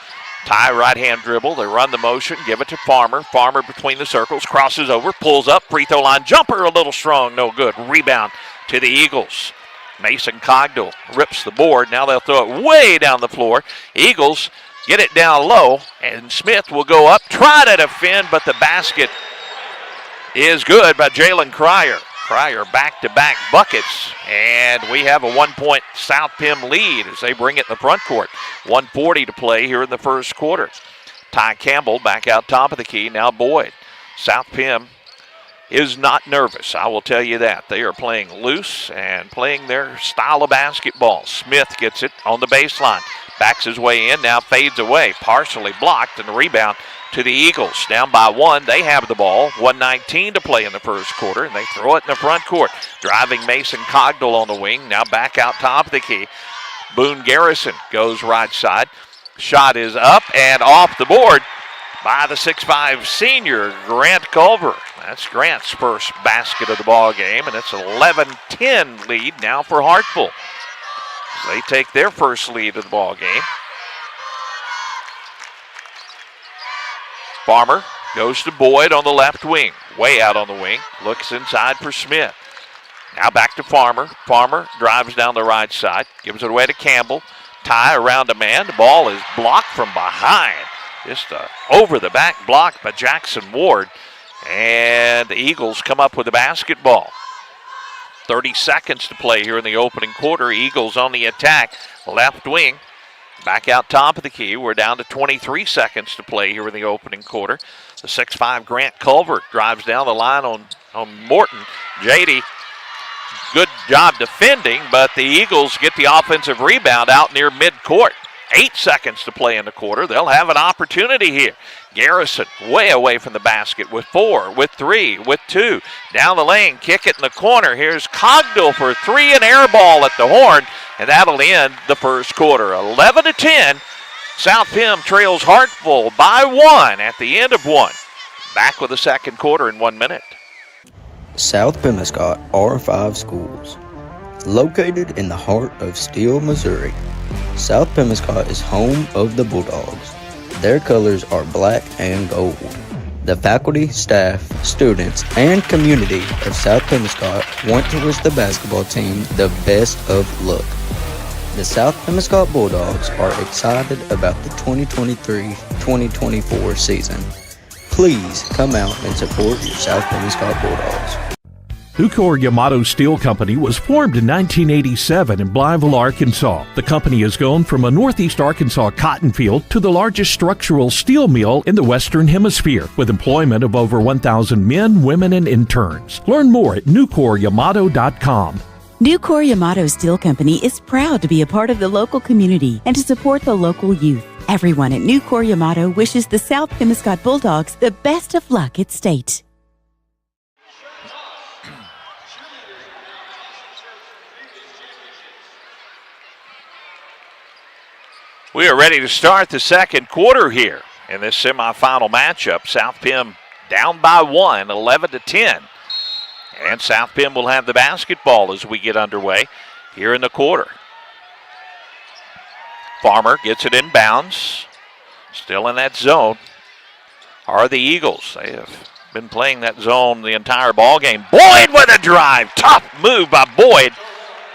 C: Tie right-hand dribble. They run the motion. Give it to Farmer. Farmer between the circles. Crosses over. Pulls up. Free throw line. Jumper a little strong. No good. Rebound to the Eagles. Mason Cogdill rips the board. Now they'll throw it way down the floor. Eagles get it down low. And Smith will go up. Try to defend, but the basket is good by Jalen Cryer. Cryer back-to-back buckets, and we have a 1-point South Pem lead as they bring it in the front court. 1:40 to play here in the first quarter. Ty Campbell back out top of the key, now Boyd. South Pem is not nervous, I will tell you that. They are playing loose and playing their style of basketball. Smith gets it on the baseline, backs his way in, now fades away, partially blocked, and the rebound to the Eagles. Down by 1, they have the ball. 1:19 to play in the first quarter, and they throw it in the front court. Driving Mason Cogdill on the wing, now back out top of the key. Boone Garrison goes right side. Shot is up and off the board by the 6'5 senior, Grant Culver. That's Grant's first basket of the ball game, and it's an 11-10 lead now for Hartville. They take their first lead of the ball game. Farmer goes to Boyd on the left wing. Way out on the wing. Looks inside for Smith. Now back to Farmer. Farmer drives down the right side. Gives it away to Campbell. Tie around a man. The ball is blocked from behind. Just a over-the-back block by Jackson Ward. And the Eagles come up with the basketball. 30 seconds to play here in the opening quarter. Eagles on the attack. Left wing. Back out top of the key. We're down to 23 seconds to play here in the opening quarter. The 6'5 Grant Culver drives down the line on Morton. JD, good job defending, but the Eagles get the offensive rebound out near midcourt. 8 seconds to play in the quarter. They'll have an opportunity here. Garrison way away from the basket with 4, with 3, with 2. Down the lane, kick it in the corner. Here's Cogdill for 3, and air ball at the horn. And that'll end the first quarter. 11-10. South Pem trails Hartville by 1 at the end of 1. Back with the second quarter in 1 minute.
U: South Pemiscot R5 Schools. Located in the heart of Steele, Missouri, South Pemiscot is home of the Bulldogs. Their colors are black and gold. The faculty, staff, students, and community of South Pemiscot want to wish the basketball team the best of luck. The South Pemiscot Bulldogs are excited about the 2023-2024 season. Please come out and support your South Pemiscot Bulldogs.
V: Nucor Yamato Steel Company was formed in 1987 in Blytheville, Arkansas. The company has grown from a northeast Arkansas cotton field to the largest structural steel mill in the Western Hemisphere, with employment of over 1,000 men, women, and interns. Learn more at nucoryamato.com.
E: Nucor Yamato Steel Company is proud to be a part of the local community and to support the local youth. Everyone at Nucor Yamato wishes the South Pemiscot Bulldogs the best of luck at state.
C: We are ready to start the second quarter here in this semifinal matchup. South Pem down by 1, 11-10. And South Pem will have the basketball as we get underway here in the quarter. Farmer gets it inbounds. Still in that zone are the Eagles. They have been playing that zone the entire ball game. Boyd with a drive. Tough move by Boyd.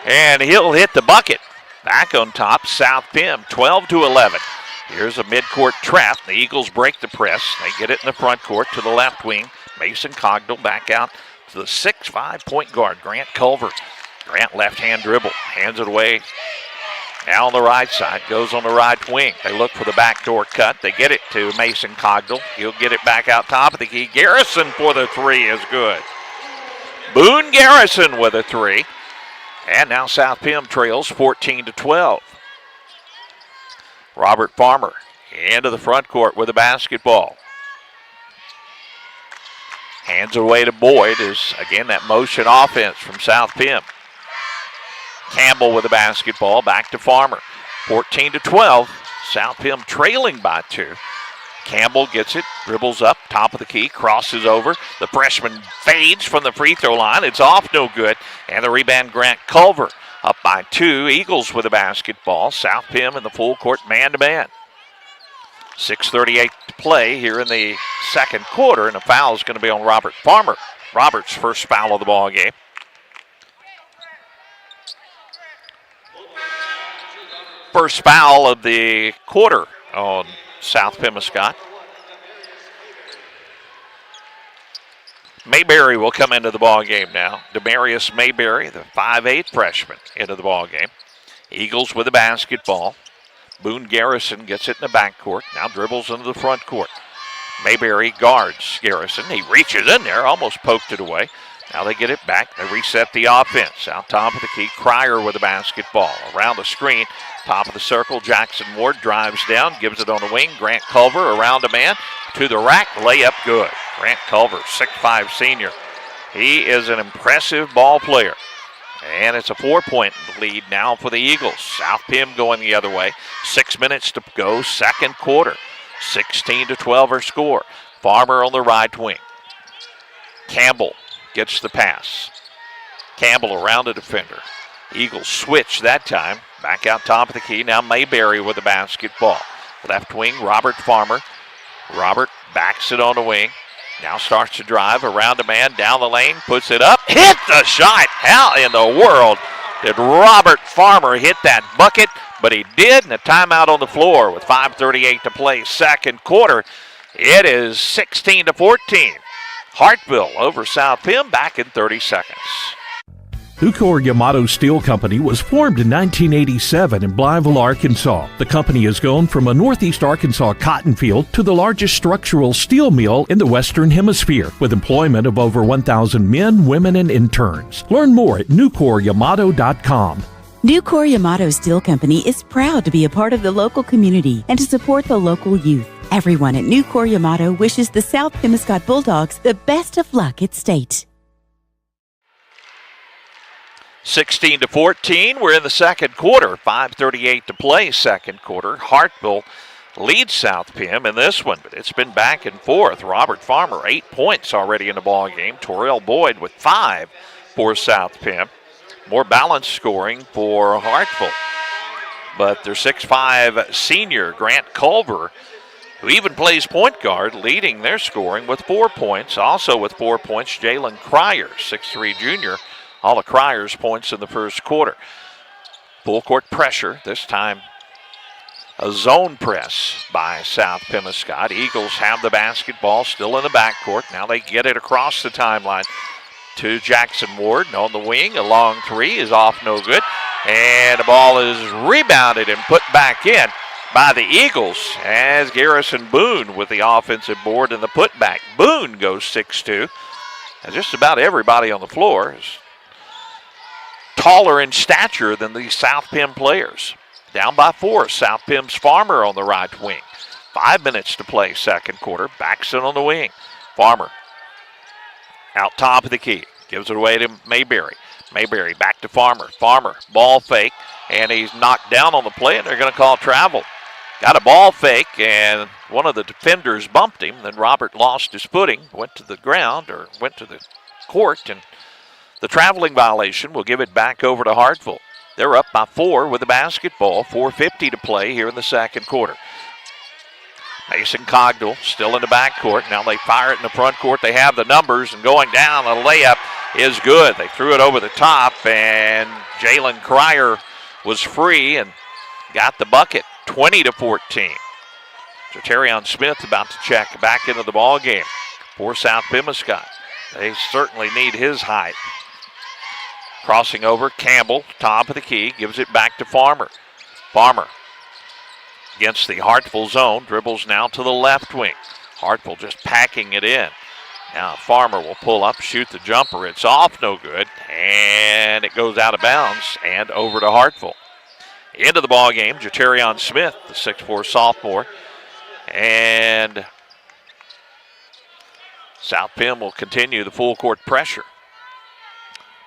C: And he'll hit the bucket. Back on top, South Pem, 12-11. Here's a midcourt trap. The Eagles break the press. They get it in the front court to the left wing. Mason Cogdill back out to the 6'5 point guard, Grant Culver. Grant left-hand dribble, hands it away. Now on the right side, goes on the right wing. They look for the backdoor cut. They get it to Mason Cogdill. He'll get it back out top of the key. Garrison for the 3 is good. Boone Garrison with a 3. And now South Pem trails 14-12. Robert Farmer into the front court with the basketball. Hands away to Boyd is, again, that motion offense from South Pem. Campbell with the basketball, back to Farmer. 14-12, South Pem trailing by 2. Campbell gets it, dribbles up, top of the key, crosses over. The freshman fades from the free throw line. It's off, no good. And the rebound, Grant Culver. Up by 2. Eagles with a basketball. South Pim in the full court man-to-man. 6:38 to play here in the second quarter, and a foul is going to be on Robert Farmer. Robert's first foul of the ball game. First foul of the quarter on South Pemiscot. Mayberry will come into the ball game now. Demarius Mayberry, the 5'8" freshman, into the ball game. Eagles with the basketball. Boone Garrison gets it in the backcourt. Now dribbles into the front court. Mayberry guards Garrison. He reaches in there, almost poked it away. Now they get it back. They reset the offense. Out top of the key, Cryer with the basketball. Around the screen, top of the circle, Jackson Ward drives down, gives it on the wing. Grant Culver around a man to the rack. Layup good. Grant Culver, 6'5" senior. He is an impressive ball player. And it's a 4-point lead now for the Eagles. South Pim going the other way. 6 minutes to go, second quarter. 16-12 our score. Farmer on the right wing. Campbell gets the pass. Campbell around the defender. Eagles switch that time. Back out top of the key. Now Mayberry with the basketball. Left wing, Robert Farmer. Robert backs it on the wing. Now starts to drive around a man, down the lane, puts it up, hit the shot. How in the world did Robert Farmer hit that bucket? But he did, and a timeout on the floor with 5:38 to play, second quarter. It is 16-14. Hartville over South Pim, back in 30 seconds.
V: Nucor Yamato Steel Company was formed in 1987 in Blytheville, Arkansas. The company has grown from a northeast Arkansas cotton field to the largest structural steel mill in the Western Hemisphere, with employment of over 1,000 men, women, and interns. Learn more at nucoryamato.com.
E: Nucor Yamato Steel Company is proud to be a part of the local community and to support the local youth. Everyone at Nucor Yamato wishes the South Pemiscot Bulldogs the best of luck at state.
C: 16-14. We're in the second quarter. 5:38 to play, second quarter. Hartville leads South Pim in this one, but it's been back and forth. Robert Farmer, 8 points already in the ball game. Torrell Boyd with 5 for South Pim. More balanced scoring for Hartville. But their 6'5" senior, Grant Culver, who even plays point guard, leading their scoring with 4 points. Also with 4 points, Jalen Cryer, 6'3" junior. All of Cryer's points in the first quarter. Full court pressure, this time a zone press by South Pemiscot. Eagles have the basketball still in the backcourt. Now they get it across the timeline to Jackson Ward. And on the wing, a long three is off, no good. And the ball is rebounded and put back in by the Eagles as Garrison Boone with the offensive board and the putback. Boone goes 6'2". And just about everybody on the floor is taller in stature than these South Pim players. Down by 4, South Pim's Farmer on the right wing. 5 minutes to play, second quarter. Backs it on the wing. Farmer out top of the key. Gives it away to Mayberry. Mayberry back to Farmer. Farmer, ball fake, and he's knocked down on the play, and they're going to call travel. Got a ball fake, and one of the defenders bumped him. Then Robert lost his footing, went to the ground, or went to the court, and the traveling violation will give it back over to Hartville. They're up by 4 with the basketball. 4:50 to play here in the second quarter. Mason Cogdell still in the backcourt. Now they fire it in the front court. They have the numbers, and going down, the layup is good. They threw it over the top, and Jalen Cryer was free and got the bucket. 20-14. Jaterion Smith about to check back into the ball game for South Pemiscot. They certainly need his height. Crossing over, Campbell, top of the key, gives it back to Farmer. Farmer against the Hartville zone, dribbles now to the left wing. Hartville just packing it in. Now Farmer will pull up, shoot the jumper. It's off, no good, and it goes out of bounds and over to Hartville. Into the ball game, Jaterion Smith, the 6'4" sophomore, and South Pim will continue the full court pressure.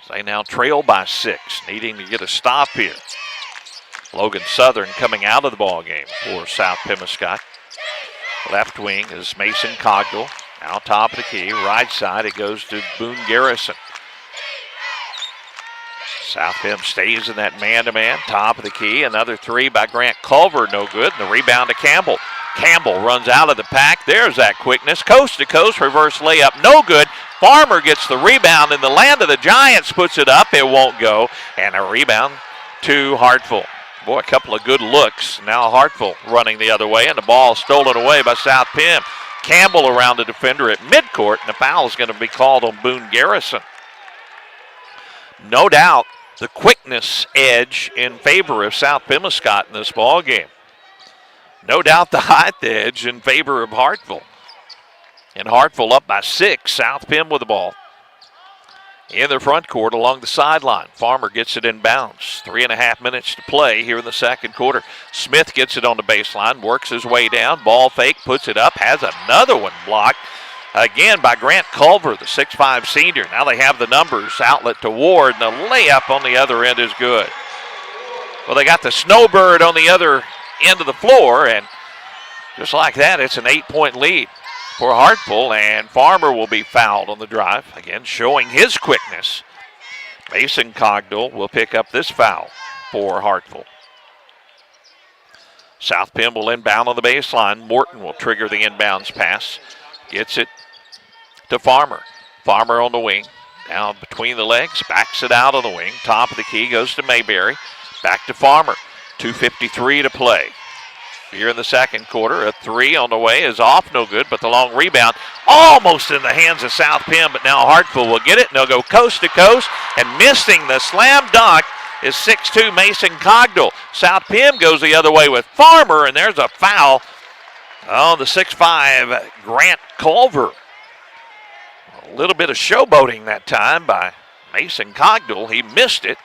C: They now trail by 6, needing to get a stop here. Logan Southern coming out of the ball game for South Pemiscot. Left wing is Mason Cogdill. Now top of the key. Right side, it goes to Boone Garrison. South Pem stays in that man-to-man. Top of the key. Another three by Grant Culver. No good. And the rebound to Campbell. Campbell runs out of the pack. There's that quickness. Coast to coast. Reverse layup. No good. Farmer gets the rebound in the land of the Giants. Puts it up. It won't go. And a rebound to Hartville. Boy, a couple of good looks. Now Hartville running the other way. And the ball stolen away by South Pem. Campbell around the defender at midcourt. And the foul is going to be called on Boone Garrison. No doubt the quickness edge in favor of South Pemiscot in this ball game. No doubt the height edge in favor of Hartville. And Hartville up by 6. South Pem with the ball. In the front court along the sideline. Farmer gets it in bounds. 3.5 minutes to play here in the second quarter. Smith gets it on the baseline, works his way down. Ball fake, puts it up, has another one blocked. Again by Grant Culver, the 6'5 senior. Now they have the numbers. Outlet to Ward, and the layup on the other end is good. Well, they got the snowbird on the other end of the floor, and just like that, it's an 8-point lead for Hartville, and Farmer will be fouled on the drive. Again, showing his quickness. Mason Cogdill will pick up this foul for Hartville. South Pem will inbound on the baseline. Morton will trigger the inbounds pass. Gets it to Farmer. Farmer on the wing. Down between the legs. Backs it out on the wing. Top of the key goes to Mayberry. Back to Farmer. 2:53 to play. Here in the second quarter, a three on the way is off, no good, but the long rebound almost in the hands of South Pem, but now Hartville will get it, and they'll go coast to coast, and missing the slam dunk is 6'2 Mason Cogdill. South Pem goes the other way with Farmer, and there's a foul on the 6'5 Grant Culver. A little bit of showboating that time by Mason Cogdill. He missed it.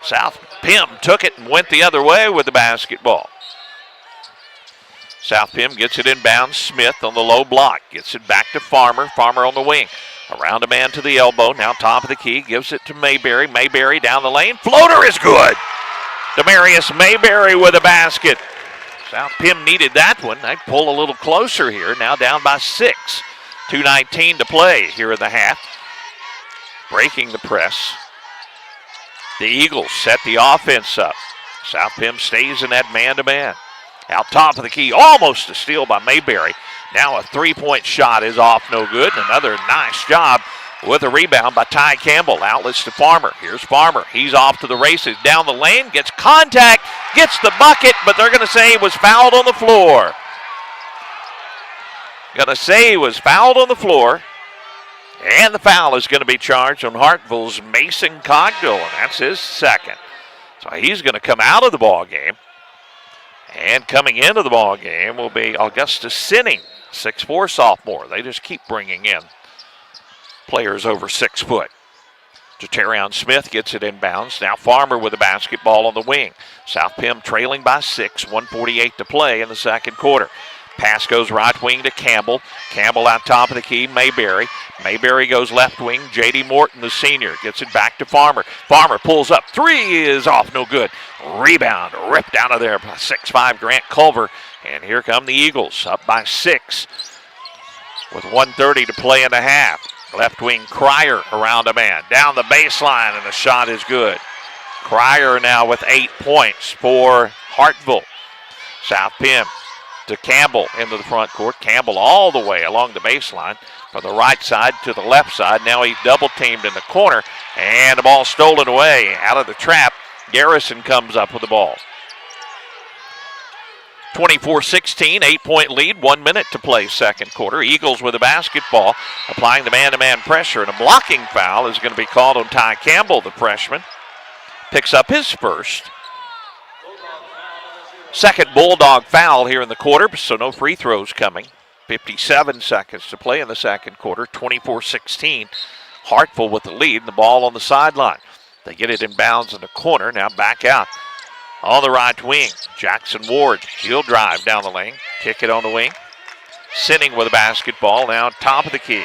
C: South Pem took it and went the other way with the basketball. South Pem gets it inbounds. Smith on the low block. Gets it back to Farmer. Farmer on the wing. Around a man to the elbow. Now top of the key. Gives it to Mayberry. Mayberry down the lane. Floater is good. Demarius Mayberry with a basket. South Pem needed that one. They pull a little closer here. Now down by 6. 2:19 to play here in the half. Breaking the press. The Eagles set the offense up. South Pem stays in that man-to-man. Out top of the key, almost a steal by Mayberry. Now a three-point shot is off, no good. And another nice job with a rebound by Ty Campbell. Outlets to Farmer. Here's Farmer. He's off to the races. Down the lane, gets contact, gets the bucket, but they're going to say he was fouled on the floor. Going to say he was fouled on the floor. And the foul is going to be charged on Hartville's Mason Cogdill, and that's his second. So he's going to come out of the ball game. And coming into the ball game will be Augustus Sinning, 6'4 sophomore. They just keep bringing in players over 6 foot. Jaterion Smith gets it inbounds. Now Farmer with the basketball on the wing. South Pem trailing by 6, 1:48 to play in the second quarter. Pass goes right wing to Campbell. Campbell out top of the key, Mayberry. Mayberry goes left wing. J.D. Morton, the senior, gets it back to Farmer. Farmer pulls up. Three is off, no good. Rebound ripped out of there by 6'5 Grant Culver. And here come the Eagles, up by 6 with 1:30 to play in the half. Left wing Cryer around a man. Down the baseline, and the shot is good. Cryer now with 8 points for Hartville. South Pem to Campbell into the front court. Campbell all the way along the baseline from the right side to the left side. Now he's double teamed in the corner, and the ball stolen away out of the trap. Garrison comes up with the ball. 24-16, 8-point lead, 1 minute to play second quarter. Eagles with the basketball, applying the man-to-man pressure, and a blocking foul is going to be called on Ty Campbell, the freshman. Picks up his first. Second Bulldog foul here in the quarter, so no free throws coming. 57 seconds to play in the second quarter, 24-16. Hartville with the lead, and the ball on the sideline. They get it in bounds in the corner, now back out. On the right wing, Jackson Ward, he'll drive down the lane, kick it on the wing. Sinning with the basketball, now top of the key.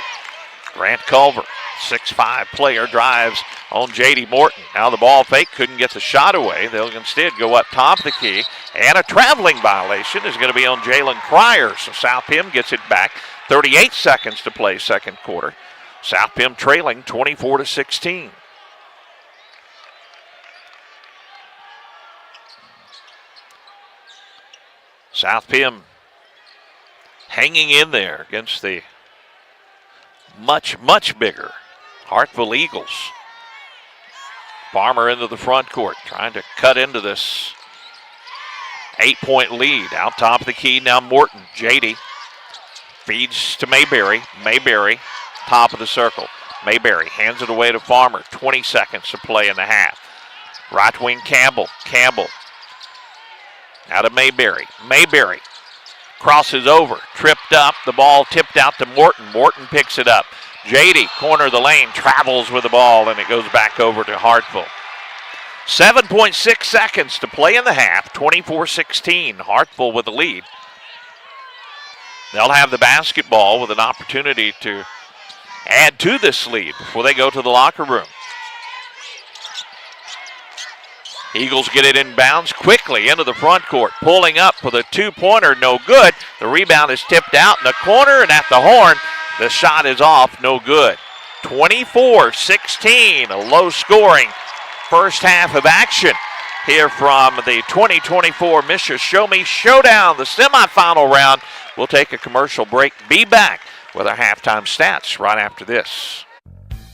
C: Grant Culver, 6'5" player, drives on J.D. Morton. Now the ball fake, couldn't get the shot away. They'll instead go up top of the key. And a traveling violation is going to be on Jalen Cryer. So South Pim gets it back. 38 seconds to play second quarter. South Pim trailing 24-16. South Pim hanging in there against the much, much bigger Hartville Eagles. Farmer into the front court, trying to cut into this 8-point lead. Out top of the key now Morton. JD feeds to Mayberry. Mayberry, top of the circle. Mayberry hands it away to Farmer. 20 seconds to play in the half. Right wing Campbell. Campbell out of Mayberry. Mayberry crosses over, tripped up, the ball tipped out to Morton. Morton picks it up. JD, corner of the lane, travels with the ball, and it goes back over to Hartville. 7.6 seconds to play in the half, 24-16. Hartville with the lead. They'll have the basketball with an opportunity to add to this lead before they go to the locker room. Eagles get it inbounds quickly into the front court. Pulling up for the two-pointer, no good. The rebound is tipped out in the corner and at the horn. The shot is off, no good. 24-16, a low-scoring first half of action here from the 2024 Misha Show Me Showdown, the semifinal round. We'll take a commercial break. Be back with our halftime stats right after this.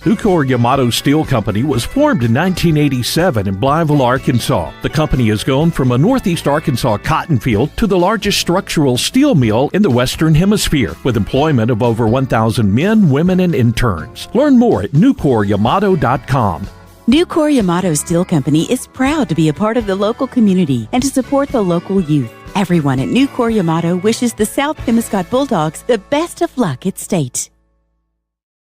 V: Ucor Yamato Steel Company was formed in 1987 in Blytheville, Arkansas. The company has grown from a northeast Arkansas cotton field to the largest structural steel mill in the Western Hemisphere, with employment of over 1,000 men, women, and interns. Learn more at nucoryamato.com.
E: Nucor Yamato Steel Company is proud to be a part of the local community and to support the local youth. Everyone at Nucor Yamato wishes the South Pemiscot Bulldogs the best of luck at state.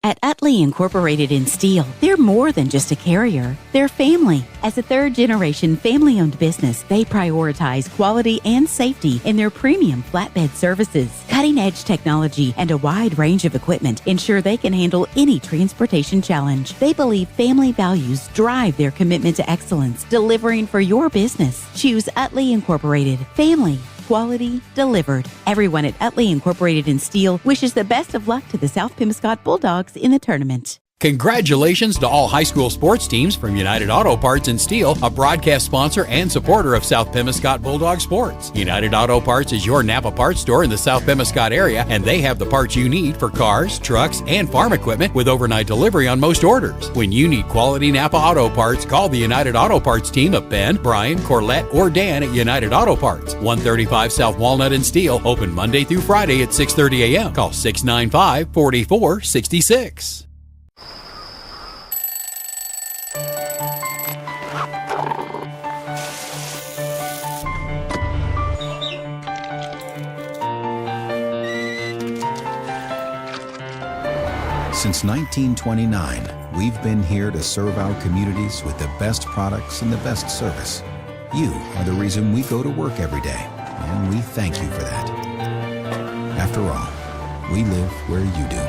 E: At Utley Incorporated in Steel, they're more than just a carrier. They're family. As a third-generation family-owned business, they prioritize quality and safety in their premium flatbed services. Cutting-edge technology and a wide range of equipment ensure they can handle any transportation challenge. They believe family values drive their commitment to excellence, delivering for your business. Choose Utley Incorporated. Family. Quality delivered. Everyone at Utley Incorporated in Steel wishes the best of luck to the South Pemiscot Bulldogs in the tournament.
D: Congratulations to all high school sports teams from United Auto Parts and Steel, a broadcast sponsor and supporter of South Pemiscot Bulldog sports. United Auto Parts is your Napa parts store in the South Pemiscot area, and they have the parts you need for cars, trucks, and farm equipment with overnight delivery on most orders. When you need quality Napa Auto Parts, call the United Auto Parts team of Ben, Brian, Corlette, or Dan at United Auto Parts. 135 South Walnut and Steel, open Monday through Friday at 6:30 a.m. Call 695-4466.
F: Since 1929, we've been here to serve our communities with the best products and the best service. You are the reason we go to work every day, and we thank you for that. After all, we live where you do.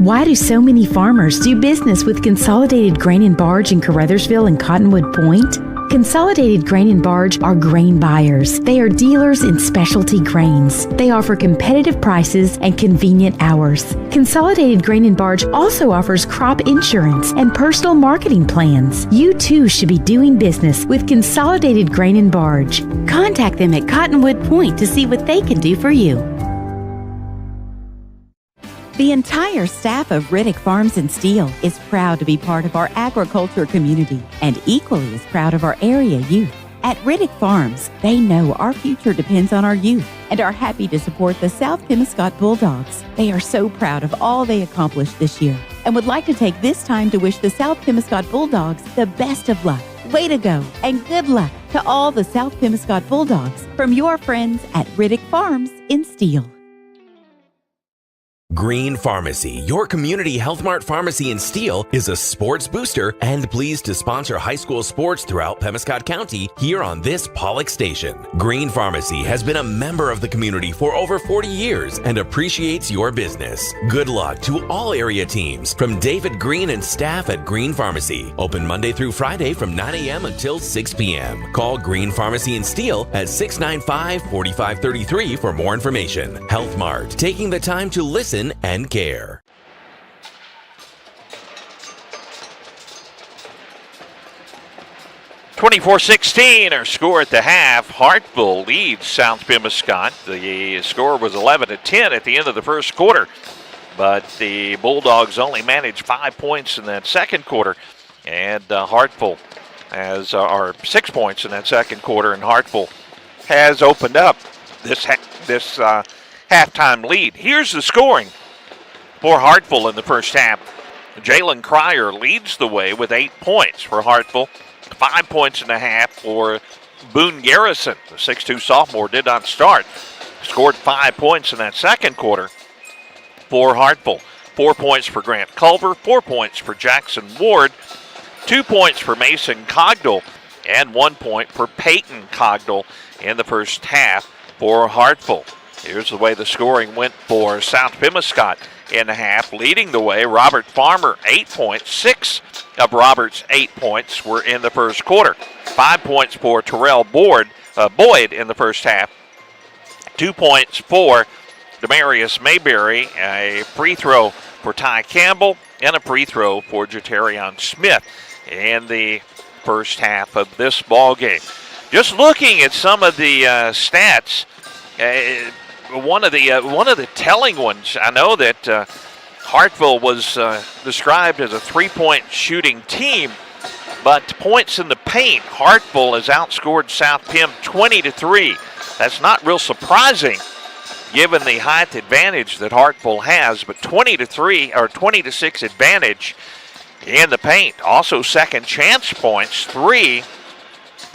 G: Why do so many farmers do business with Consolidated Grain and Barge in Caruthersville and Cottonwood Point? Consolidated Grain and Barge are grain buyers. They are dealers in specialty grains. They offer competitive prices and convenient hours. Consolidated Grain and Barge also offers crop insurance and personal marketing plans. You too should be doing business with Consolidated Grain and Barge. Contact them at Cottonwood Point to see what they can do for you.
E: The entire staff of Riddick Farms and Steel is proud to be part of our agriculture community and equally as proud of our area youth. At Riddick Farms, they know our future depends on our youth and are happy to support the South Pemiscot Bulldogs. They are so proud of all they accomplished this year and would like to take this time to wish the South Pemiscot Bulldogs the best of luck. Way to go and good luck to all the South Pemiscot Bulldogs from your friends at Riddick Farms in Steel.
H: Green Pharmacy, your community Health Mart pharmacy in Steele, is a sports booster and pleased to sponsor high school sports throughout Pemiscot County here on this Pollock station. Green Pharmacy has been a member of the community for over 40 years and appreciates your business. Good luck to all area teams from David Green and staff at Green Pharmacy. Open Monday through Friday from 9 a.m. until 6 p.m. Call Green Pharmacy in Steele at 695-4533 for more information. Health Mart, taking the time to listen and care.
C: (24-16) our score at the half. Hartville leads South Pemiscot. The score was 11-10 at the end of the first quarter, but the Bulldogs only managed 5 points in that second quarter, and Hartville has 6 points in that second quarter, and Hartville has opened up this halftime lead. Here's the scoring for Hartville in the first half. Jalen Cryer leads the way with 8 points for Hartville. 5 points and a half for Boone Garrison. The 6'2 sophomore did not start. Scored 5 points in that second quarter for Hartville. 4 points for Grant Culver, 4 points for Jackson Ward, 2 points for Mason Cogdell, and 1 point for Peyton Cogdell in the first half for Hartville. Here's the way the scoring went for South Pemiscot in the half. Leading the way, Robert Farmer, 8 points. 6 of Robert's 8 points were in the first quarter. 5 points for Terrell Boyd in the first half. 2 points for Demarius Mayberry, a free throw for Ty Campbell, and a free throw for Jatarion Smith in the first half of this ball game. Just looking at some of the stats, one of the telling ones, I know that Hartville was described as a three-point shooting team, but points in the paint, Hartville has outscored South Pem 20-3. That's not real surprising given the height advantage that Hartville has, but 20-3 or 20-6 advantage in the paint. Also second chance points, 3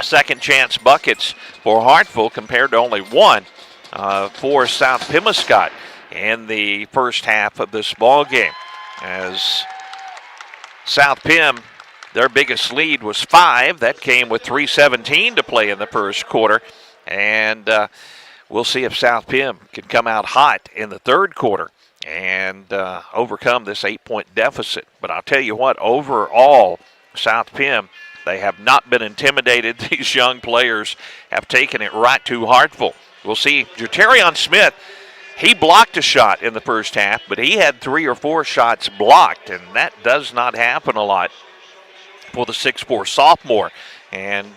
C: second chance buckets for Hartville compared to only 1 for South Pemiscot in the first half of this ball game. As South Pem, their biggest lead was 5. That came with 3:17 to play in the first quarter. And we'll see if South Pem can come out hot in the third quarter and overcome this 8-point deficit. But I'll tell you what, overall, South Pem, they have not been intimidated. These young players have taken it right to Hartville. We'll see. Jatarion Smith, he blocked a shot in the first half, but he had 3 or 4 shots blocked, and that does not happen a lot for the 6'4 sophomore. And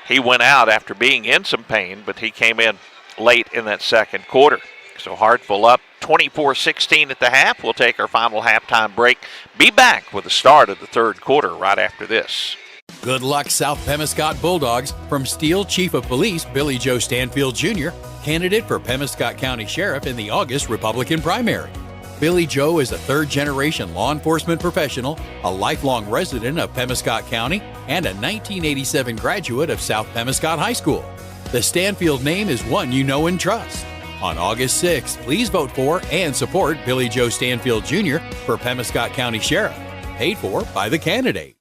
C: he went out after being in some pain, but he came in late in that second quarter. So Hartville up 24-16 at the half. We'll take our final halftime break. Be back with the start of the third quarter right after this.
D: Good luck, South Pemiscot Bulldogs, from Steele Chief of Police Billy Joe Stanfield Jr., candidate for Pemiscot County Sheriff in the August Republican primary. Billy Joe is a third-generation law enforcement professional, a lifelong resident of Pemiscot County, and a 1987 graduate of South Pemiscot High School. The Stanfield name is one you know and trust. On August 6th, please vote for and support Billy Joe Stanfield Jr. for Pemiscot County Sheriff, paid for by the candidate.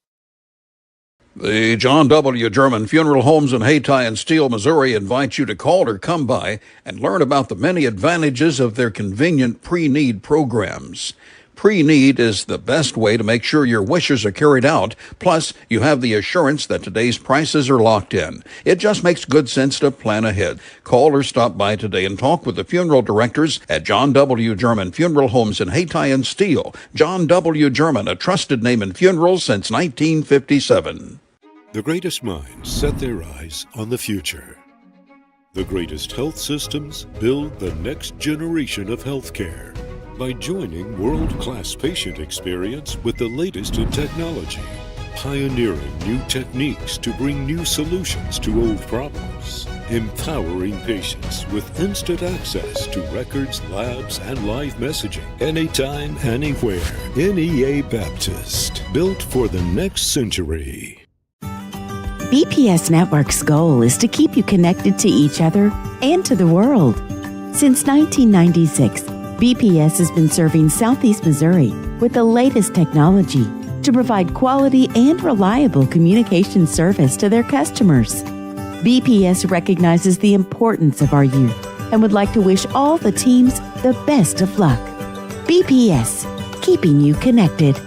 J: The John W. German Funeral Homes in Hayti and Steele, Missouri invites you to call or come by and learn about the many advantages of their convenient pre-need programs. Pre-need is the best way to make sure your wishes are carried out. Plus, you have the assurance that today's prices are locked in. It just makes good sense to plan ahead. Call or stop by today and talk with the funeral directors at John W. German Funeral Homes in Hayti and Steele. John W. German, a trusted name in funerals since 1957.
K: The greatest minds set their eyes on the future. The greatest health systems build the next generation of healthcare by joining world-class patient experience with the latest in technology, pioneering new techniques to bring new solutions to old problems, empowering patients with instant access to records, labs, and live messaging anytime, anywhere. NEA Baptist, built for the next century.
E: BPS Network's goal is to keep you connected to each other and to the world. Since 1996, BPS has been serving Southeast Missouri with the latest technology to provide quality and reliable communication service to their customers. BPS recognizes the importance of our youth and would like to wish all the teams the best of luck. BPS, keeping you connected.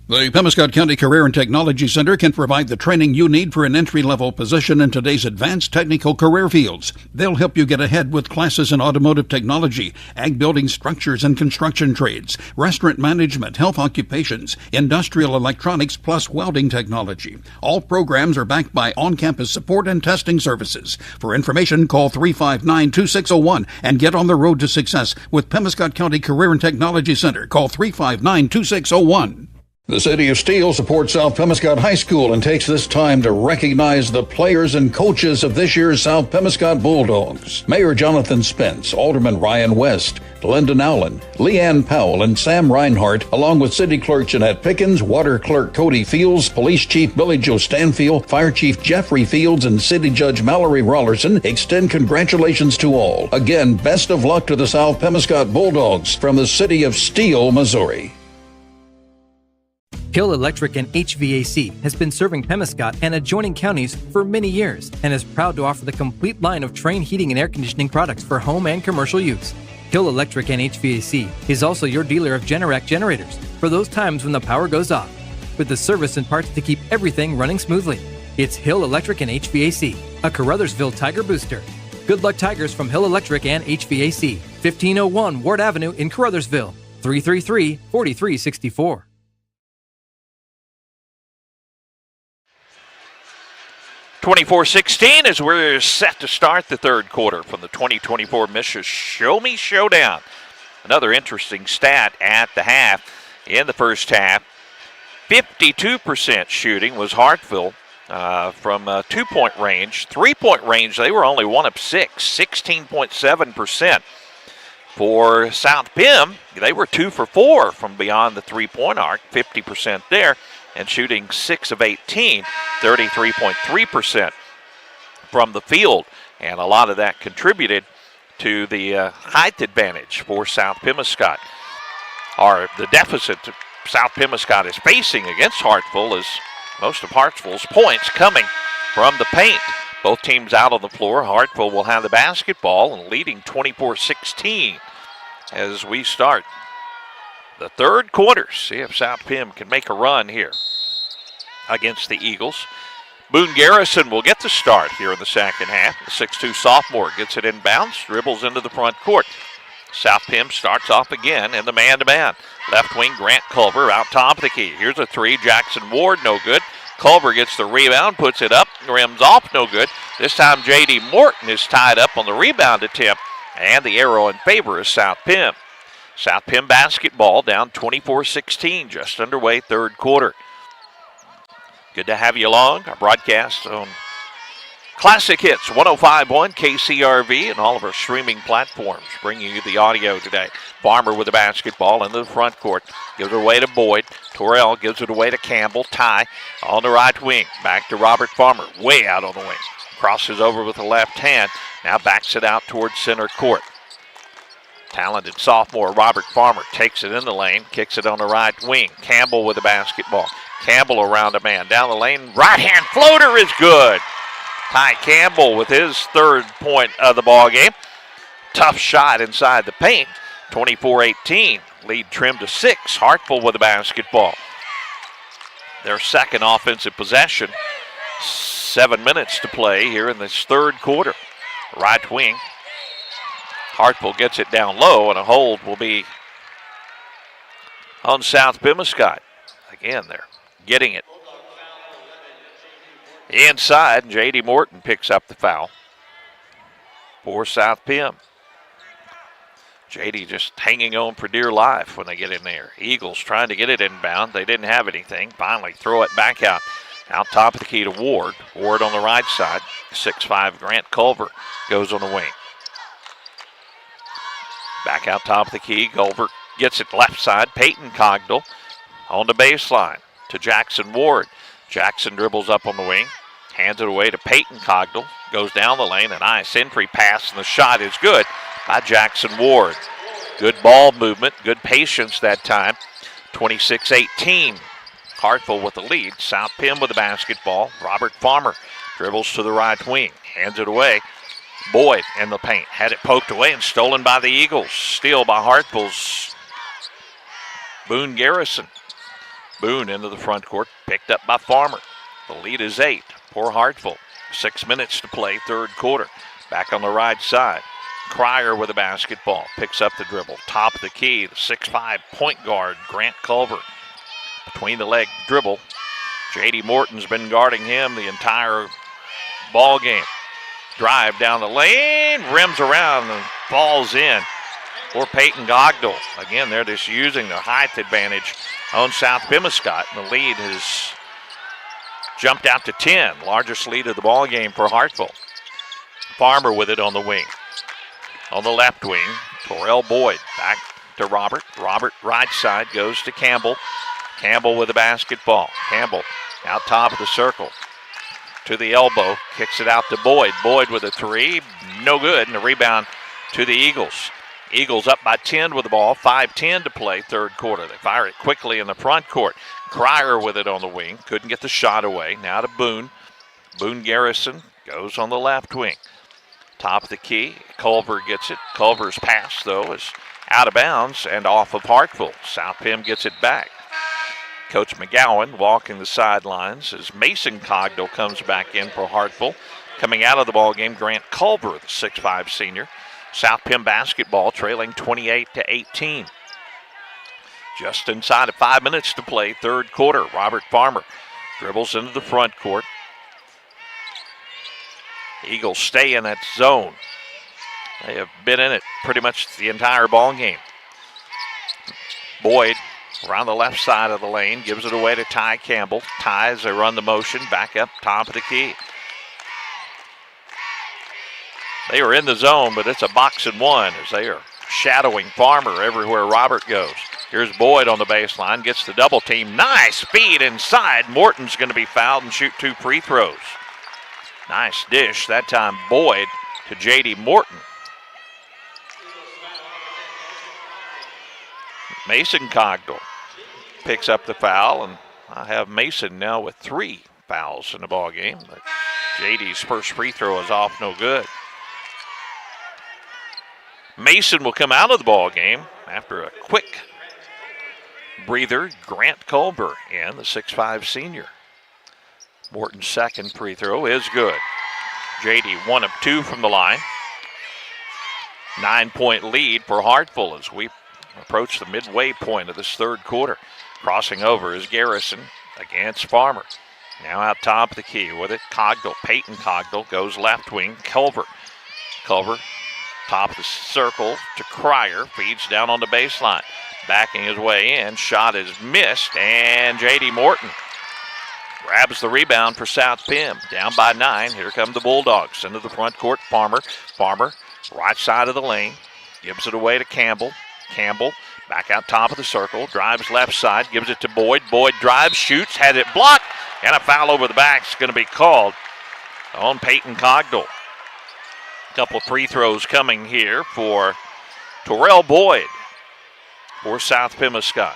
J: The Pemiscot County Career and Technology Center can provide the training you need for an entry-level position in today's advanced technical career fields. They'll help you get ahead with classes in automotive technology, ag building structures and construction trades, restaurant management, health occupations, industrial electronics, plus welding technology. All programs are backed by on-campus support and testing services. For information, call 359-2601 and get on the road to success with Pemiscot County Career and Technology Center. Call 359-2601. The City of Steele supports South Pemiscot High School and takes this time to recognize the players and coaches of this year's South Pemiscot Bulldogs. Mayor Jonathan Spence, Alderman Ryan West, Linda Nowlin, Leanne Powell, and Sam Reinhart, along with City Clerk Jeanette Pickens, Water Clerk Cody Fields, Police Chief Billy Joe Stanfield, Fire Chief Jeffrey Fields, and City Judge Mallory Rollerson extend congratulations to all. Again, best of luck to the South Pemiscot Bulldogs from the City of Steele, Missouri.
L: Hill Electric and HVAC has been serving Pemiscot and adjoining counties for many years and is proud to offer the complete line of Trane heating and air conditioning products for home and commercial use. Hill Electric and HVAC is also your dealer of Generac generators for those times when the power goes off, with the service and parts to keep everything running smoothly. It's Hill Electric and HVAC, a Caruthersville Tiger booster. Good luck, Tigers, from Hill Electric and HVAC, 1501 Ward Avenue in Caruthersville, 333-4364.
C: 24-16 as we're set to start the third quarter from the 2024 Misha Show Me Showdown. Another interesting stat at the half. In the first half, 52% shooting was Hartville from 2-point range. 3-point range, they were only 1 of 6, 16.7%. For South Pem, they were 2 for 4 from beyond the 3-point arc, 50% there. And shooting 6 of 18, 33.3% from the field. And a lot of that contributed to the height advantage for South Pemiscot. The deficit South Pemiscot is facing against Hartville is most of Hartville's points coming from the paint. Both teams out on the floor. Hartville will have the basketball and leading 24-16 as we start the third quarter. See if South Pem can make a run here against the Eagles. Boone Garrison will get the start here in the second half. The 6'2 sophomore gets it inbounds, dribbles into the front court. South Pem starts off again in the man-to-man. Left wing, Grant Culver out top of the key. Here's a three, Jackson Ward, no good. Culver gets the rebound, puts it up, rims off, no good. This time J.D. Morton is tied up on the rebound attempt, and the arrow in favor of South Pem. South Pem basketball down 24-16, just underway third quarter. Good to have you along. Our broadcast on Classic Hits 105.1 KCRV and all of our streaming platforms, bringing you the audio today. Farmer with the basketball into the front court. Gives it away to Boyd. Torrell gives it away to Campbell. Ty on the right wing. Back to Robert Farmer. Way out on the wing. Crosses over with the left hand. Now backs it out towards center court. Talented sophomore Robert Farmer takes it in the lane. Kicks it on the right wing. Campbell with the basketball. Campbell around a man. Down the lane. Right hand floater is good. Ty Campbell with his third point of the ball game. Tough shot inside the paint. 24-18. Lead trimmed to 6. Hartville with the basketball. Their second offensive possession. 7 minutes to play here in this third quarter. Right wing. Hartville gets it down low, and a hold will be on South Pemiscot. Again, they're getting it inside. J.D. Morton picks up the foul for South Pem. J.D. just hanging on for dear life when they get in there. Eagles trying to get it inbound. They didn't have anything. Finally throw it back out. Out top of the key to Ward. Ward on the right side. 6'5" Grant Culver goes on the wing. Back out top of the key. Culver gets it left side. Peyton Cogdell on the baseline to Jackson Ward. Jackson dribbles up on the wing. Hands it away to Peyton Cogdell. goes down the lane. A nice entry pass, and the shot is good by Jackson Ward. Good ball movement, good patience that time. 26-18. Hartville with the lead. South Pim with the basketball. Robert Farmer dribbles to the right wing. Hands it away. Boyd in the paint. Had it poked away and stolen by the Eagles. Steal by Hartville's Boone Garrison. Boone into the front court. Picked up by Farmer. The lead is 8 for Hartville. 6 minutes to play, third quarter. Back on the right side. Cryer with the basketball. Picks up the dribble. Top of the key. The 6'5" point guard, Grant Culver. Between the leg dribble. J.D. Morton's been guarding him the entire ball game. Drive down the lane. Rims around and falls in for Peyton Gogdell. Again, they're just using their height advantage on South Pemiscot. And the lead has jumped out to 10. Largest lead of the ball game for Hartville. Farmer with it on the wing. On the left wing, Torrell Boyd back to Robert. Robert right side goes to Campbell. Campbell with the basketball. Campbell out top of the circle. To the elbow, kicks it out to Boyd. Boyd with a three, no good, and a rebound to the Eagles. Eagles up by 10 with the ball, 5:10 to play, third quarter. They fire it quickly in the front court. Cryer with it on the wing, couldn't get the shot away. Now to Boone. Boone Garrison goes on the left wing. Top of the key, Culver gets it. Culver's pass, though, is out of bounds and off of Hartville. South Pim gets it back. Coach McGowan walking the sidelines as Mason Cogdell comes back in for Hartville. Coming out of the ball game, Grant Culver, the 6'5" senior. South Pim basketball trailing 28-18. Just inside of 5 minutes to play, third quarter. Robert Farmer dribbles into the front court. Eagles stay in that zone. They have been in it pretty much the entire ball game. Boyd around the left side of the lane, gives it away to Ty Campbell. Ty, as they run the motion, back up top of the key. They are in the zone, but it's a box and one as they are shadowing Farmer everywhere Robert goes. Here's Boyd on the baseline, gets the double team. Nice feed inside. Morton's going to be fouled and shoot 2 free throws. Nice dish, that time Boyd to J.D. Morton. Mason Cogdell picks up the foul, and I have Mason now with 3 fouls in the ball game. But J.D.'s first free throw is off, no good. Mason will come out of the ball game after a quick breather. Grant Culver in, the 6'5" senior. Morton's second free throw is good. J.D. 1 of 2 from the line. 9-point lead for Hartville as we approach the midway point of this third quarter. Crossing over is Garrison against Farmer. Now out top of the key with it. Cogdell, Peyton Cogdell goes left wing. Culver top of the circle to Cryer. Feeds down on the baseline. Backing his way in. Shot is missed, and J.D. Morton grabs the rebound for South Pim. Down by 9. Here come the Bulldogs. Into the front court. Farmer, right side of the lane. Gives it away to Campbell. Campbell back out top of the circle. Drives left side. Gives it to Boyd. Boyd drives, shoots, had it blocked. And a foul over the back is going to be called on Peyton Cogdell. A couple of free throws coming here for Torrell Boyd for South Pemiscot.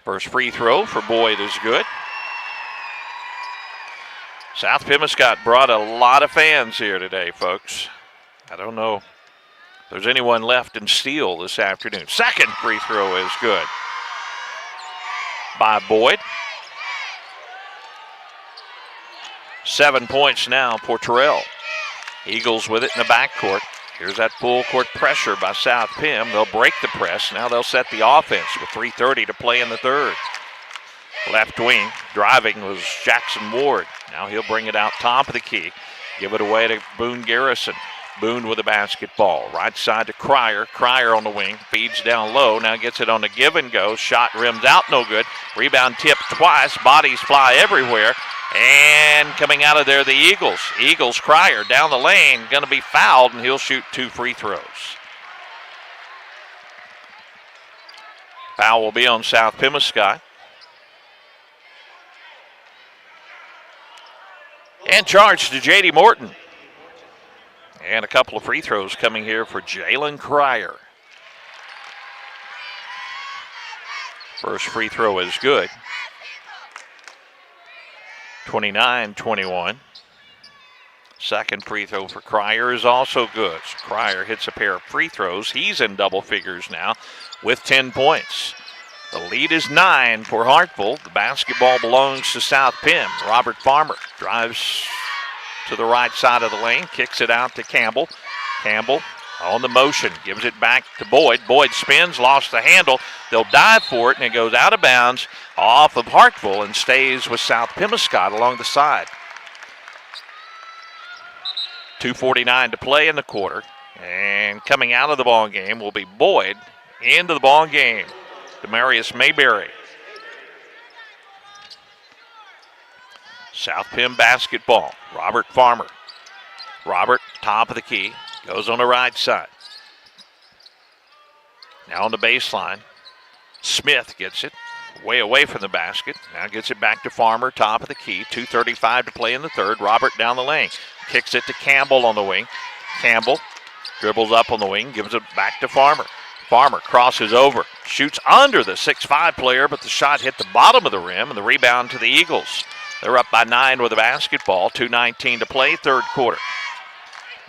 C: First free throw for Boyd is good. South Pemiscot brought a lot of fans here today, folks. I don't know if there's anyone left in Steele this afternoon. Second free throw is good by Boyd. 7 points now for Terrell. Eagles with it in the backcourt. Here's that full court pressure by South Pim. They'll break the press. Now they'll set the offense with 3:30 to play in the third. Left wing, driving was Jackson Ward. Now he'll bring it out top of the key. Give it away to Boone Garrison. Boone with the basketball. Right side to Cryer. Cryer on the wing. Feeds down low. Now gets it on the give and go. Shot rims out, no good. Rebound tipped twice. Bodies fly everywhere. And coming out of there, the Eagles. Eagles, Cryer down the lane. Going to be fouled, and he'll shoot 2 free throws. Foul will be on South Pemiscot. And charge to J.D. Morton. And a couple of free throws coming here for Jalen Cryer. First free throw is good. 29-21. Second free throw for Cryer is also good. So Cryer hits a pair of free throws. He's in double figures now with 10 points. The lead is 9 for Hartville. The basketball belongs to South Pem. Robert Farmer drives to the right side of the lane, kicks it out to Campbell. Campbell on the motion, gives it back to Boyd. Boyd spins, lost the handle. They'll dive for it, and it goes out of bounds off of Hartville and stays with South Pemiscot along the side. 2:49 to play in the quarter. And coming out of the ball game will be Boyd into the ball game. Demarius Mayberry. South Pem basketball. Robert Farmer. Robert, top of the key, goes on the right side. Now on the baseline. Smith gets it way away from the basket. Now gets it back to Farmer, top of the key. 2:35 to play in the third. Robert down the lane. Kicks it to Campbell on the wing. Campbell dribbles up on the wing, gives it back to Farmer. Farmer crosses over, shoots under the 6'5" player, but the shot hit the bottom of the rim, and the rebound to the Eagles. They're up by 9 with the basketball. 2:19 to play, third quarter.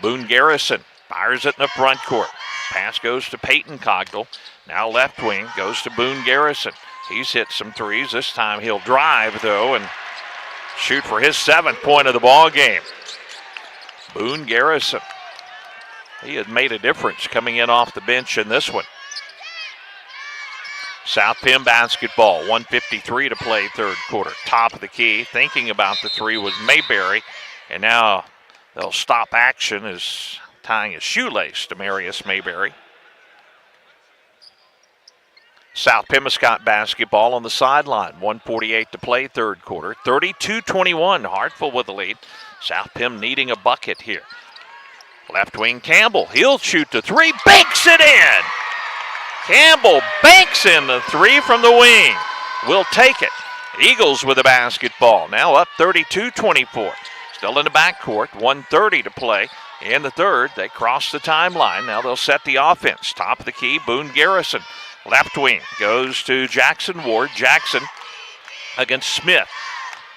C: Boone Garrison fires it in the front court. Pass goes to Peyton Cogdell. Now left wing goes to Boone Garrison. He's hit some threes. This time he'll drive, though, and shoot for his 7th point of the ball game. Boone Garrison. He had made a difference coming in off the bench in this one. South Pem basketball, 1:53 to play third quarter. Top of the key, thinking about the three was Mayberry, and now they'll stop action as tying his shoelace to Demarius Mayberry. South Pemiscot basketball on the sideline, 1:48 to play third quarter. 32-21, Hartville with the lead. South Pem needing a bucket here. Left wing Campbell, he'll shoot the three, banks it in! Campbell banks in the three from the wing. We'll take it. Eagles with the basketball, now up 32-24. Still in the backcourt, 1:30 to play. In the third, they cross the timeline. Now they'll set the offense. Top of the key, Boone Garrison. Left wing goes to Jackson Ward. Jackson against Smith.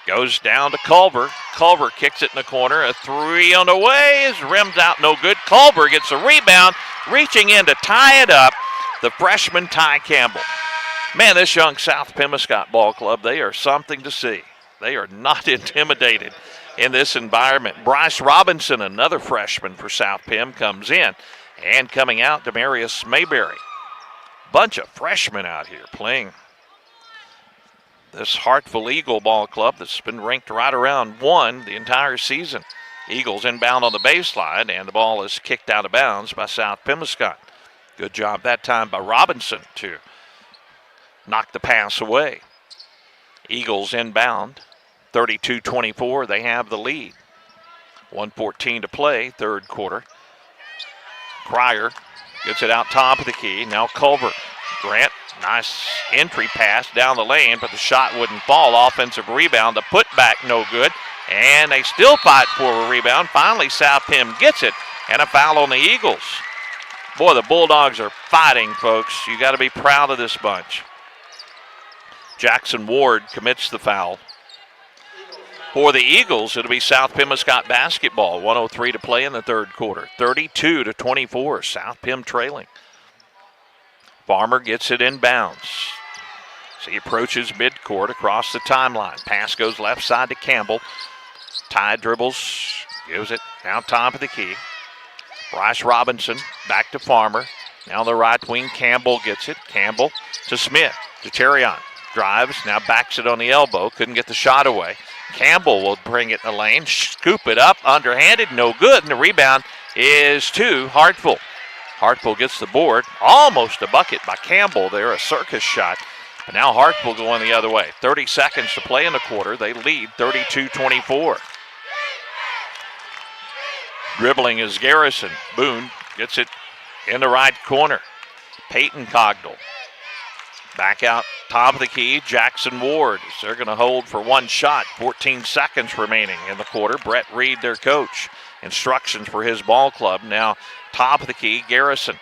C: Goes down to Culver. Culver kicks it in the corner. A three on the way is rimmed out, no good. Culver gets a rebound, reaching in to tie it up. The freshman Ty Campbell. Man, this young South Pemiscot ball club, they are something to see. They are not intimidated in this environment. Bryce Robinson, another freshman for South Pem, comes in. And coming out, Demarius Mayberry. Bunch of freshmen out here playing this Hartville Eagle ball club that's been ranked right around 1 the entire season. Eagles inbound on the baseline, and the ball is kicked out of bounds by South Pemiscot. Good job that time by Robinson to knock the pass away. Eagles inbound, 32-24. They have the lead. 1:14 to play, third quarter. Cryer gets it out top of the key. Now Culver. Grant, nice entry pass down the lane, but the shot wouldn't fall. Offensive rebound. The putback no good. And they still fight for a rebound. Finally, South Pem gets it, and a foul on the Eagles. Boy, the Bulldogs are fighting, folks. You got to be proud of this bunch. Jackson Ward commits the foul. For the Eagles, it'll be South Pemiscot basketball. 1:03 to play in the third quarter. 32-24, South Pem trailing. Farmer gets it inbounds. So he approaches midcourt across the timeline. Pass goes left side to Campbell. Ty dribbles, gives it down top of the key. Bryce Robinson back to Farmer. Now the right wing, Campbell gets it. Campbell to Smith, to Terrion. Drives, now backs it on the elbow. Couldn't get the shot away. Campbell will bring it in the lane, scoop it up, underhanded, no good. And the rebound is to Hartville. Hartville gets the board. Almost a bucket by Campbell there, a circus shot. But now Hartville going the other way. 30 seconds to play in the quarter. They lead 32-24. Dribbling is Garrison. Boone gets it in the right corner. Peyton Cogdell. Back out top of the key, Jackson Ward. They're going to hold for one shot. 14 seconds remaining in the quarter. Brett Reed, their coach. Instructions for his ball club. Now top of the key, Garrison.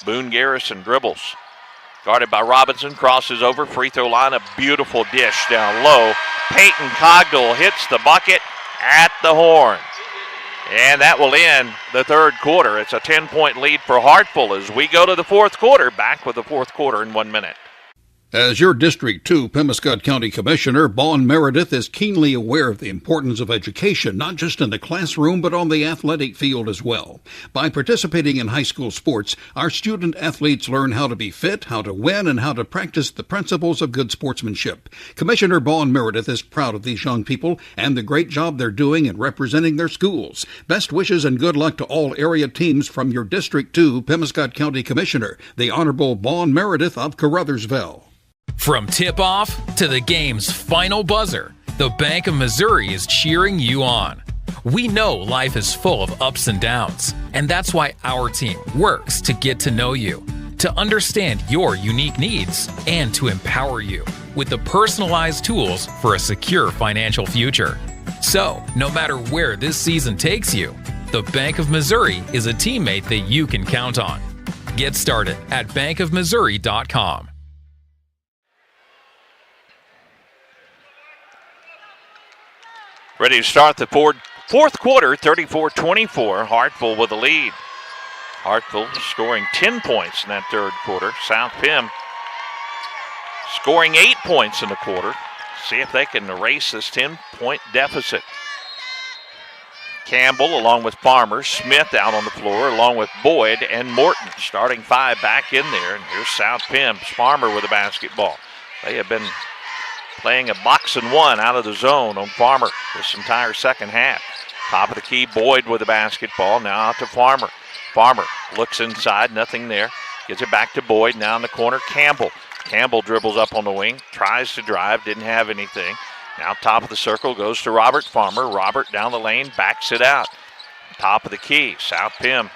C: Boone Garrison dribbles. Guarded by Robinson, crosses over, free throw line, a beautiful dish down low. Peyton Cogdell hits the bucket at the horn. And that will end the third quarter. It's a 10-point lead for Hartville as we go to the fourth quarter. Back with the fourth quarter in 1 minute.
J: As your District 2 Pemiscot County Commissioner, Bon Meredith is keenly aware of the importance of education, not just in the classroom, but on the athletic field as well. By participating in high school sports, our student athletes learn how to be fit, how to win, and how to practice the principles of good sportsmanship. Commissioner Bon Meredith is proud of these young people and the great job they're doing in representing their schools. Best wishes and good luck to all area teams from your District 2 Pemiscot County Commissioner, the Honorable Bon Meredith of Caruthersville.
M: From tip-off to the game's final buzzer, the Bank of Missouri is cheering you on. We know life is full of ups and downs, and that's why our team works to get to know you, to understand your unique needs, and to empower you with the personalized tools for a secure financial future. So, no matter where this season takes you, the Bank of Missouri is a teammate that you can count on. Get started at bankofmissouri.com.
C: Ready to start the fourth quarter, 34-24. Hartville with the lead. Hartville scoring 10 points in that third quarter. South Pem scoring 8 points in the quarter. See if they can erase this 10-point deficit. Campbell along with Farmer, Smith out on the floor along with Boyd and Morton. Starting five back in there. And here's South Pem. Farmer with the basketball. They have been playing a box and one out of the zone on Farmer this entire second half. Top of the key, Boyd with the basketball. Now out to Farmer. Farmer looks inside, nothing there. Gets it back to Boyd. Now in the corner, Campbell. Campbell dribbles up on the wing, tries to drive, didn't have anything. Now top of the circle goes to Robert Farmer. Robert down the lane, backs it out. Top of the key, South Pem.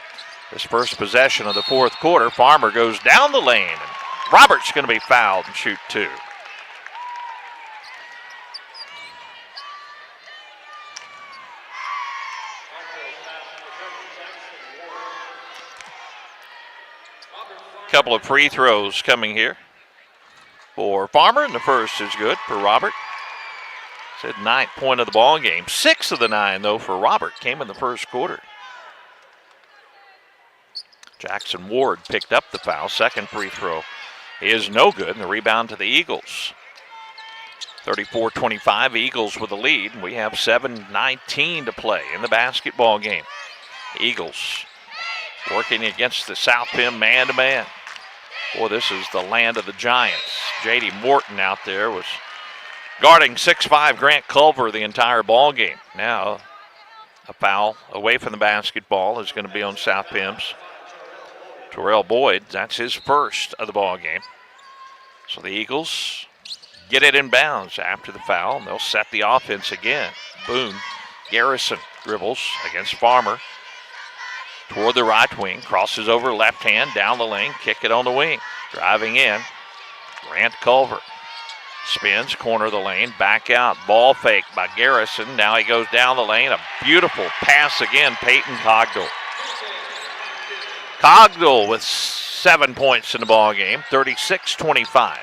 C: This first possession of the fourth quarter, Farmer goes down the lane. And Robert's going to be fouled and shoot two. Couple of free throws coming here for Farmer, and the first is good for Robert. Said 9th point of the ball game. 6 of the 9, though, for Robert came in the first quarter. Jackson Ward picked up the foul. Second free throw is no good, and the rebound to the Eagles. 34-25, Eagles with the lead. We have 7:19 to play in the basketball game. Eagles working against the South Pem man-to-man. Boy, this is the land of the Giants. J.D. Morton out there was guarding 6'5" Grant Culver the entire ball game. Now a foul away from the basketball is going to be on South Pem's Terrell Boyd. That's his first of the ball game. So the Eagles get it in bounds after the foul, and they'll set the offense again. Boone Garrison dribbles against Farmer. Toward the right wing, crosses over left hand, down the lane, kick it on the wing. Driving in, Grant Culver. Spins, corner of the lane, back out. Ball fake by Garrison. Now he goes down the lane. A beautiful pass again, Peyton Cogdell. Cogdell with 7 points in the ball game, 36-25.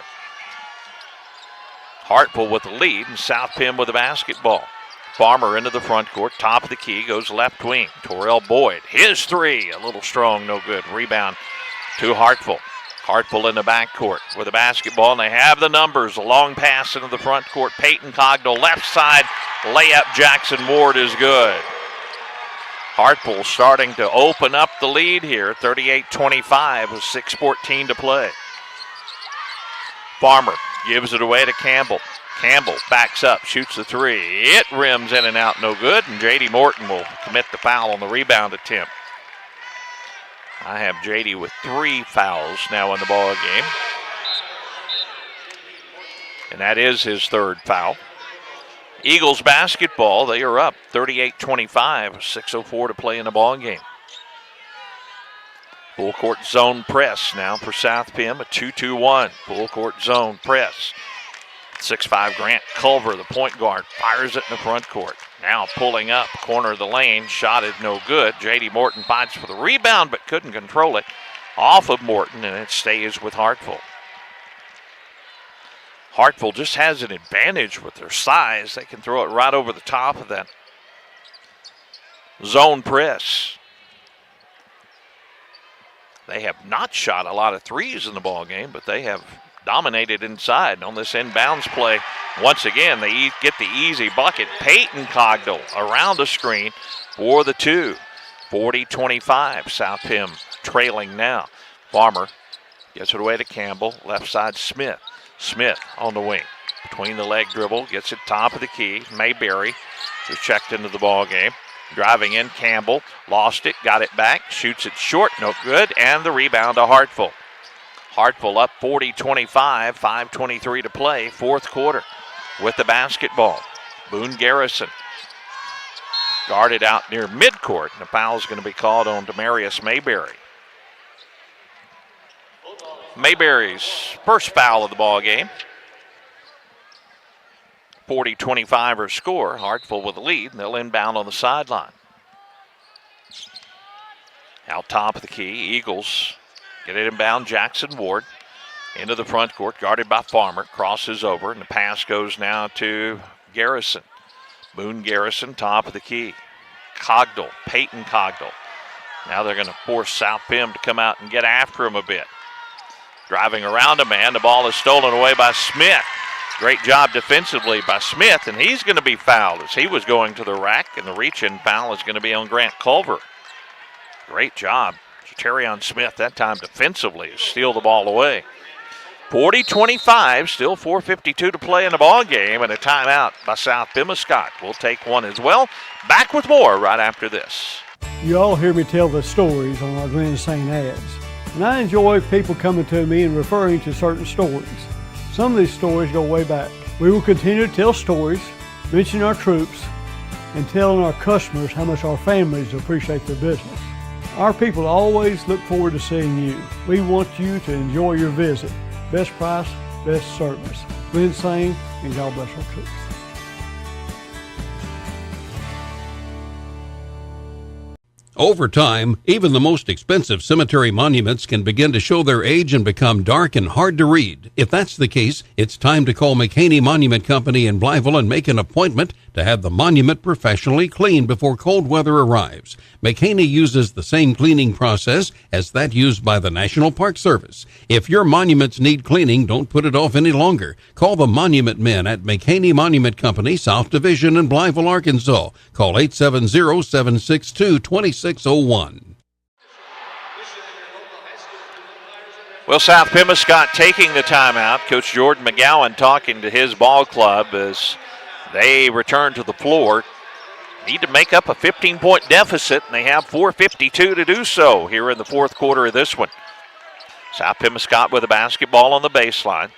C: Hartville with the lead, and South Pem with the basketball. Farmer into the front court, top of the key, goes left wing. Terrell Boyd, his three, a little strong, no good. Rebound to Hartville. Hartville in the backcourt with the basketball, and they have the numbers. A long pass into the front court. Peyton Cogdell, left side, layup. Jackson Ward is good. Hartville starting to open up the lead here, 38-25 with 6:14 to play. Farmer gives it away to Campbell. Campbell backs up, shoots the three. It rims in and out, no good, and J.D. Morton will commit the foul on the rebound attempt. I have J.D. with 3 fouls now in the ball game. And that is his third foul. Eagles basketball, they are up 38-25, 6:04 to play in the ball game. Full court zone press now for South Pim, a 2-2-1. Full court zone press. 6'5" Grant Culver, the point guard, fires it in the front court. Now pulling up, corner of the lane, shot is no good. J.D. Morton fights for the rebound but couldn't control it. Off of Morton, and it stays with Hartville. Hartville just has an advantage with their size. They can throw it right over the top of that zone press. They have not shot a lot of threes in the ball game, but they have dominated inside on this inbounds play. Once again, they get the easy bucket. Peyton Cogdell around the screen for the 2. 40-25, South Pim trailing now. Farmer gets it away to Campbell, left side Smith. Smith on the wing. Between the leg dribble, gets it top of the key. Mayberry is checked into the ball game. Driving in, Campbell lost it, got it back, shoots it short, no good, and the rebound to Hartville. Hartville up 40-25, 5:23 to play, fourth quarter with the basketball. Boone Garrison guarded out near midcourt, and the foul is going to be called on Demarius Mayberry. Mayberry's first foul of the ball game. 40-25 or score. Hartville with the lead, and they'll inbound on the sideline. Out top of the key, Eagles get it inbound. Jackson Ward into the front court, guarded by Farmer, crosses over, and the pass goes now to Garrison. Boone Garrison, top of the key. Cogdell, Peyton Cogdell. Now they're going to force South Pim to come out and get after him a bit. Driving around a man, the ball is stolen away by Smith. Great job defensively by Smith, and he's going to be fouled as he was going to the rack, and the reach-in foul is going to be on Grant Culver. Great job. Terrion Smith that time defensively to steal the ball away. 40-25, still 4:52 to play in the ball game, and a timeout by South Pemiscot. We'll take one as well. Back with more right after this.
N: You all hear me tell the stories on our Glen St. ads, and I enjoy people coming to me and referring to certain stories. Some of these stories go way back. We will continue to tell stories, mention our troops, and telling our customers how much our families appreciate their business. Our people always look forward to seeing you. We want you to enjoy your visit. Best price, best service. Glen St. and God bless our troops.
J: Over time, even the most expensive cemetery monuments can begin to show their age and become dark and hard to read. If that's the case, it's time to call McHaney Monument Company in Blytheville and make an appointment to have the monument professionally cleaned before cold weather arrives. McHaney uses the same cleaning process as that used by the National Park Service. If your monuments need cleaning, don't put it off any longer. Call the Monument Men at McHaney Monument Company, South Division in Blytheville, Arkansas. Call 870-762-2601.
C: Well, South Pemiscot taking the timeout. Coach Jordan McGowan talking to his ball club as they return to the floor. Need to make up a 15-point deficit, and they have 4:52 to do so here in the fourth quarter of this one. South Pemiscot with a basketball on the baseline.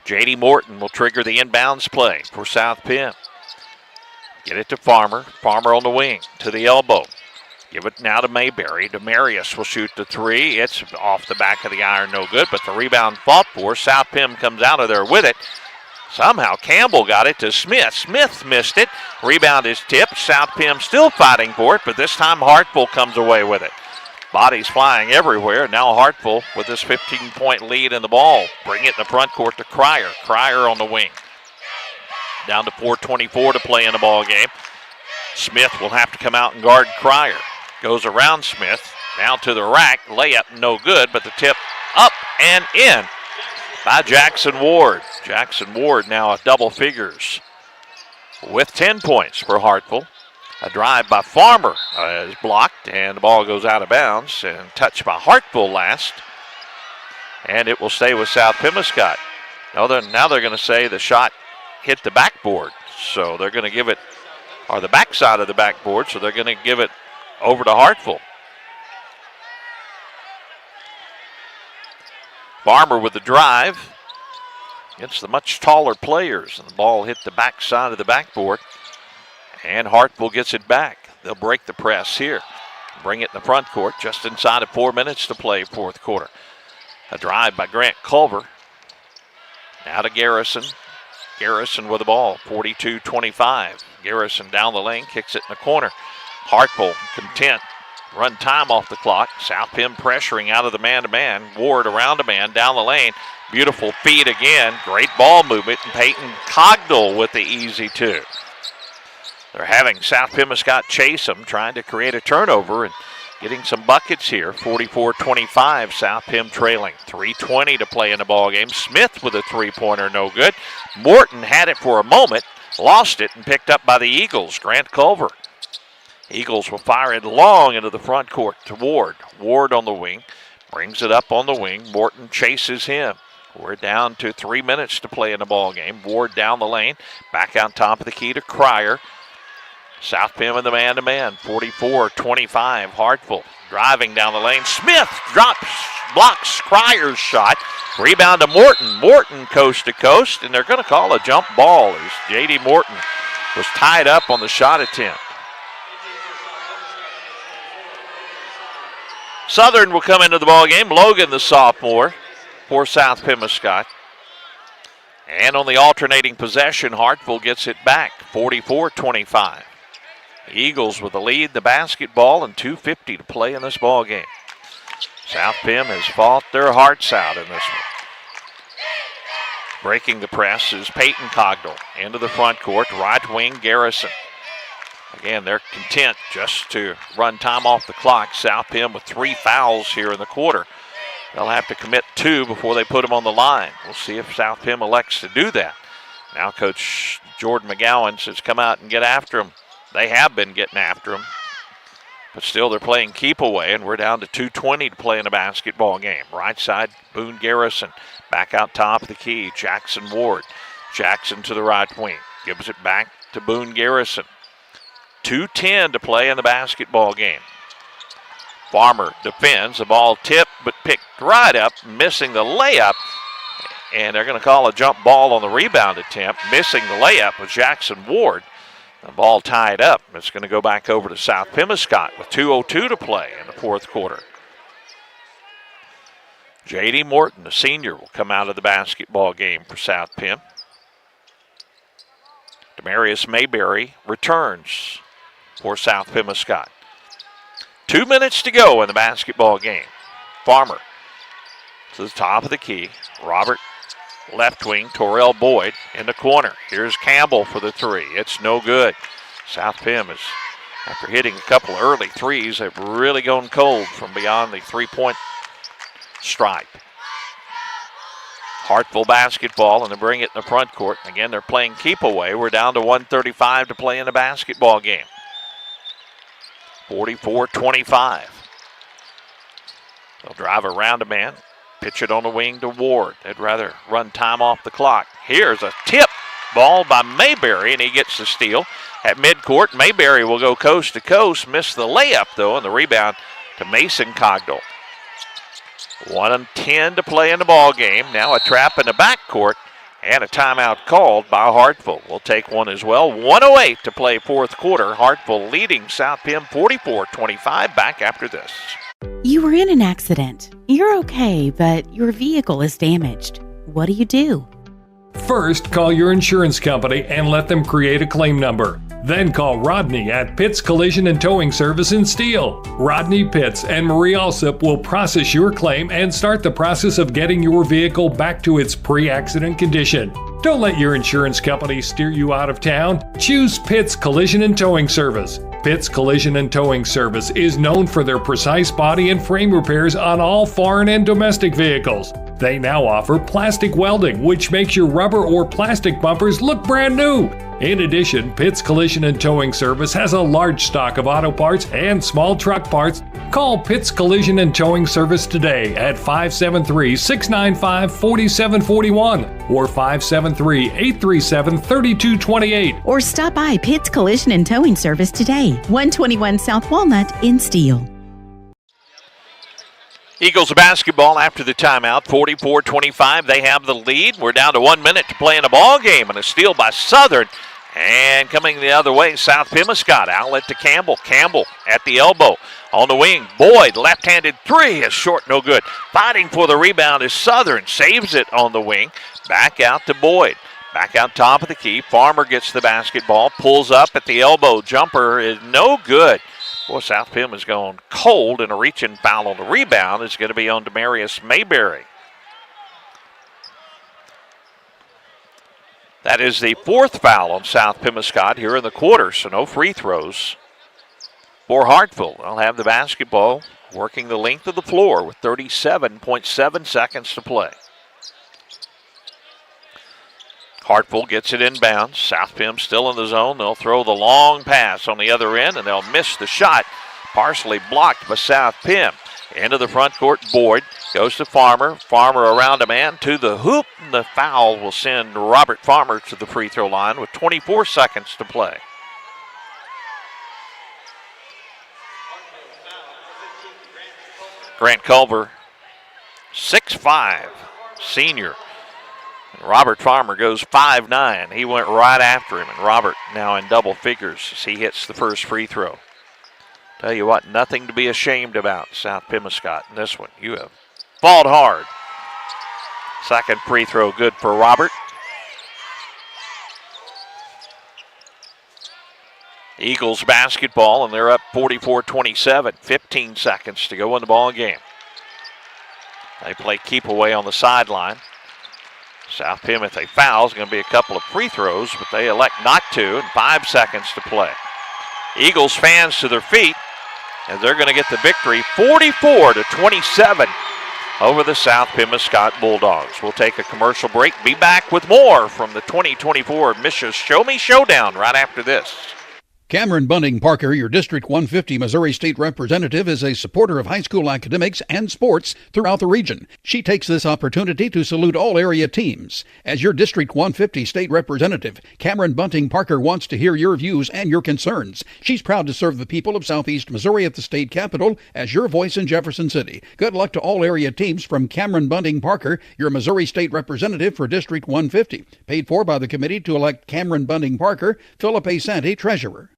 C: J.D. Morton will trigger the inbounds play for South Pim. Get it to Farmer. Farmer on the wing to the elbow. Give it now to Mayberry. Demarius will shoot the three. It's off the back of the iron, no good, but the rebound fought for. South Pim comes out of there with it. Somehow Campbell got it to Smith. Smith missed it. Rebound is tipped. South Pim still fighting for it, but this time Hartville comes away with it. Bodies flying everywhere. Now Hartville with this 15-point lead in the ball. Bring it in the front court to Cryer. Cryer on the wing. Down to 4:24 to play in the ball game. Smith will have to come out and guard Cryer. Goes around Smith. Now to the rack. Layup no good, but the tip up and in by Jackson Ward. Jackson Ward now at double figures with 10 points for Hartville. A drive by Farmer is blocked, and the ball goes out of bounds and touched by Hartville last. And it will stay with South Pemiscot. Now they're going to say the shot hit the backboard, so they're going to give it, or the backside of the backboard, so they're going to give it over to Hartville. Farmer with the drive against the much taller players, and the ball hit the backside of the backboard, and Hartville gets it back. They'll break the press here. Bring it in the front court, just inside of 4 minutes to play fourth quarter. A drive by Grant Culver. Now to Garrison. Garrison with the ball, 42-25. Garrison down the lane, kicks it in the corner. Hartville content. Run time off the clock. South Pim pressuring out of the man-to-man. Ward around a man down the lane. Beautiful feed again. Great ball movement. And Peyton Cogdell with the easy two. They're having South Pemiscot chase them, trying to create a turnover and getting some buckets here. 44-25, South Pim trailing. 3:20 to play in the ball game. Smith with a three-pointer, no good. Morton had it for a moment, lost it, and picked up by the Eagles. Grant Culver. Eagles will fire it long into the front court to Ward. Ward on the wing, brings it up on the wing. Morton chases him. We're down to 3 minutes to play in the ball game. Ward down the lane, back on top of the key to Cryer. South Pim in the man-to-man, 44-25. Hartville driving down the lane. Smith blocks Cryer's shot. Rebound to Morton. Morton coast to coast, and they're going to call a jump ball as J.D. Morton was tied up on the shot attempt. Southern will come into the ball game. Logan, the sophomore, for South Pemiscot. And on the alternating possession, Hartville gets it back, 44-25. The Eagles with the lead, the basketball, and 2:50 to play in this ball game. South Pim has fought their hearts out in this one. Breaking the press is Peyton Cogdell into the front court, right wing Garrison. Again, they're content just to run time off the clock. South Pim with 3 fouls here in the quarter. They'll have to commit 2 before they put them on the line. We'll see if South Pim elects to do that. Now Coach Jordan McGowan says come out and get after them. They have been getting after them. But still they're playing keep away, and we're down to 2:20 to play in a basketball game. Right side, Boone Garrison. Back out top of the key, Jackson Ward. Jackson to the right wing. Gives it back to Boone Garrison. 2:10 to play in the basketball game. Farmer defends. The ball tipped but picked right up, missing the layup. And they're going to call a jump ball on the rebound attempt. Missing the layup was Jackson Ward. The ball tied up. It's going to go back over to South Pemiscot with 2:02 to play in the fourth quarter. J.D. Morton, the senior, will come out of the basketball game for South Pim. Demarius Mayberry returns for South Pemiscot. 2 minutes to go in the basketball game. Farmer to the top of the key. Robert, left wing, Torrell Boyd in the corner. Here's Campbell for the three. It's no good. South Pim is, after hitting a couple of early threes, have really gone cold from beyond the three-point stripe. Hartville basketball, and they bring it in the front court. Again, they're playing keep away. We're down to 1:35 to play in the basketball game. 44-25. They'll drive around a man. Pitch it on the wing to Ward. They'd rather run time off the clock. Here's a tip ball by Mayberry, and he gets the steal at midcourt. Mayberry will go coast to coast. Missed the layup, though, and the rebound to Mason Cogdell. 1:10 to play in the ball game. Now a trap in the backcourt and a timeout called by Hartville. We'll take one as well. 1:08 to play fourth quarter. Hartville leading South Pim 44-25. Back after this.
E: You were in an accident. You're okay, but your vehicle is damaged. What do you do?
O: First, call your insurance company and let them create a claim number. Then call Rodney at Pitts Collision and Towing Service in Steel. Rodney Pitts and Marie Alsop will process your claim and start the process of getting your vehicle back to its pre-accident condition. Don't let your insurance company steer you out of town. Choose Pitts Collision and Towing Service. Pitts Collision and Towing Service is known for their precise body and frame repairs on all foreign and domestic vehicles. They now offer plastic welding, which makes your rubber or plastic bumpers look brand new. In addition, Pitts Collision and Towing Service has a large stock of auto parts and small truck parts. Call Pitts Collision and Towing Service today at 573-695-4741 or 573-837-3228.
E: Or stop by Pitts Collision and Towing Service today, 121 South Walnut in Steele.
C: Eagles basketball after the timeout, 44-25. They have the lead. We're down to 1 minute to play in a ball game, and a steal by Southern. And coming the other way, South Pemiscot. Outlet to Campbell. Campbell at the elbow. On the wing, Boyd, left-handed three is short, no good. Fighting for the rebound is Southern, saves it on the wing. Back out to Boyd. Back out top of the key. Farmer gets the basketball, pulls up at the elbow. Jumper is no good. Boy, South Pim is going cold, and a reaching foul on the rebound is going to be on Demarius Mayberry. That is the fourth foul on South Pemiscot here in the quarter, so no free throws for Hartville. They'll have the basketball working the length of the floor with 37.7 seconds to play. Hartville gets it inbounds. South Pim still in the zone. They'll throw the long pass on the other end, and they'll miss the shot. Partially blocked by South Pim. Into the front court, Boyd goes to Farmer. Farmer around a man to the hoop, and the foul will send Robert Farmer to the free throw line with 24 seconds to play. Grant Culver, 6'5", senior. Robert Farmer goes 5'9". He went right after him, and Robert now in double figures as he hits the first free throw. Tell you what, nothing to be ashamed about, South Pemiscot, in this one. You have fought hard. Second free throw good for Robert. Eagles basketball, and they're up 44-27. 15 seconds to go in the ball game. They play keep away on the sideline. South Pim, if they foul, is going to be a couple of free throws, but they elect not to, and 5 seconds to play. Eagles fans to their feet, and they're going to get the victory 44-27 over the South Pemiscot Bulldogs. We'll take a commercial break, be back with more from the 2024 Misha Show Me Showdown right after this.
J: Cameron Bunting Parker, your District 150 Missouri State Representative, is a supporter of high school academics and sports throughout the region. She takes this opportunity to salute all area teams. As your District 150 State Representative, Cameron Bunting Parker wants to hear your views and your concerns. She's proud to serve the people of Southeast Missouri at the state capitol as your voice in Jefferson City. Good luck to all area teams from Cameron Bunting Parker, your Missouri State Representative for District 150. Paid for by the committee to elect Cameron Bunting Parker, Philip A. Santee, Treasurer.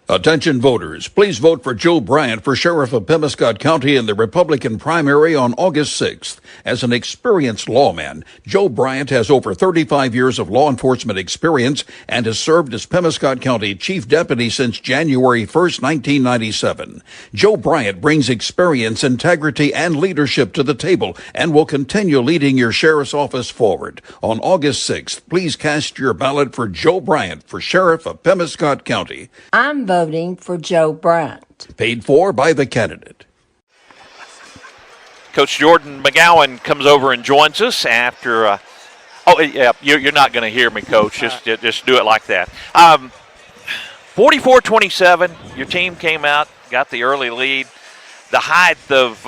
V: Attention voters, please vote for Joe Bryant for Sheriff of Pemiscot County in the Republican primary on August 6th. As an experienced lawman, Joe Bryant has over 35 years of law enforcement experience and has served as Pemiscot County Chief Deputy since January 1st, 1997. Joe Bryant brings experience, integrity, and leadership to the table and will continue leading your sheriff's office forward. On August 6th, please cast your ballot for Joe Bryant for Sheriff of Pemiscot County.
A: I'm voting for Joe Bryant.
V: Paid for by the candidate.
C: Coach Jordan McGowan comes over and joins us after. You're not going to hear me, Coach. Just do it like that. 44-27. Your team came out, got the early lead. The height of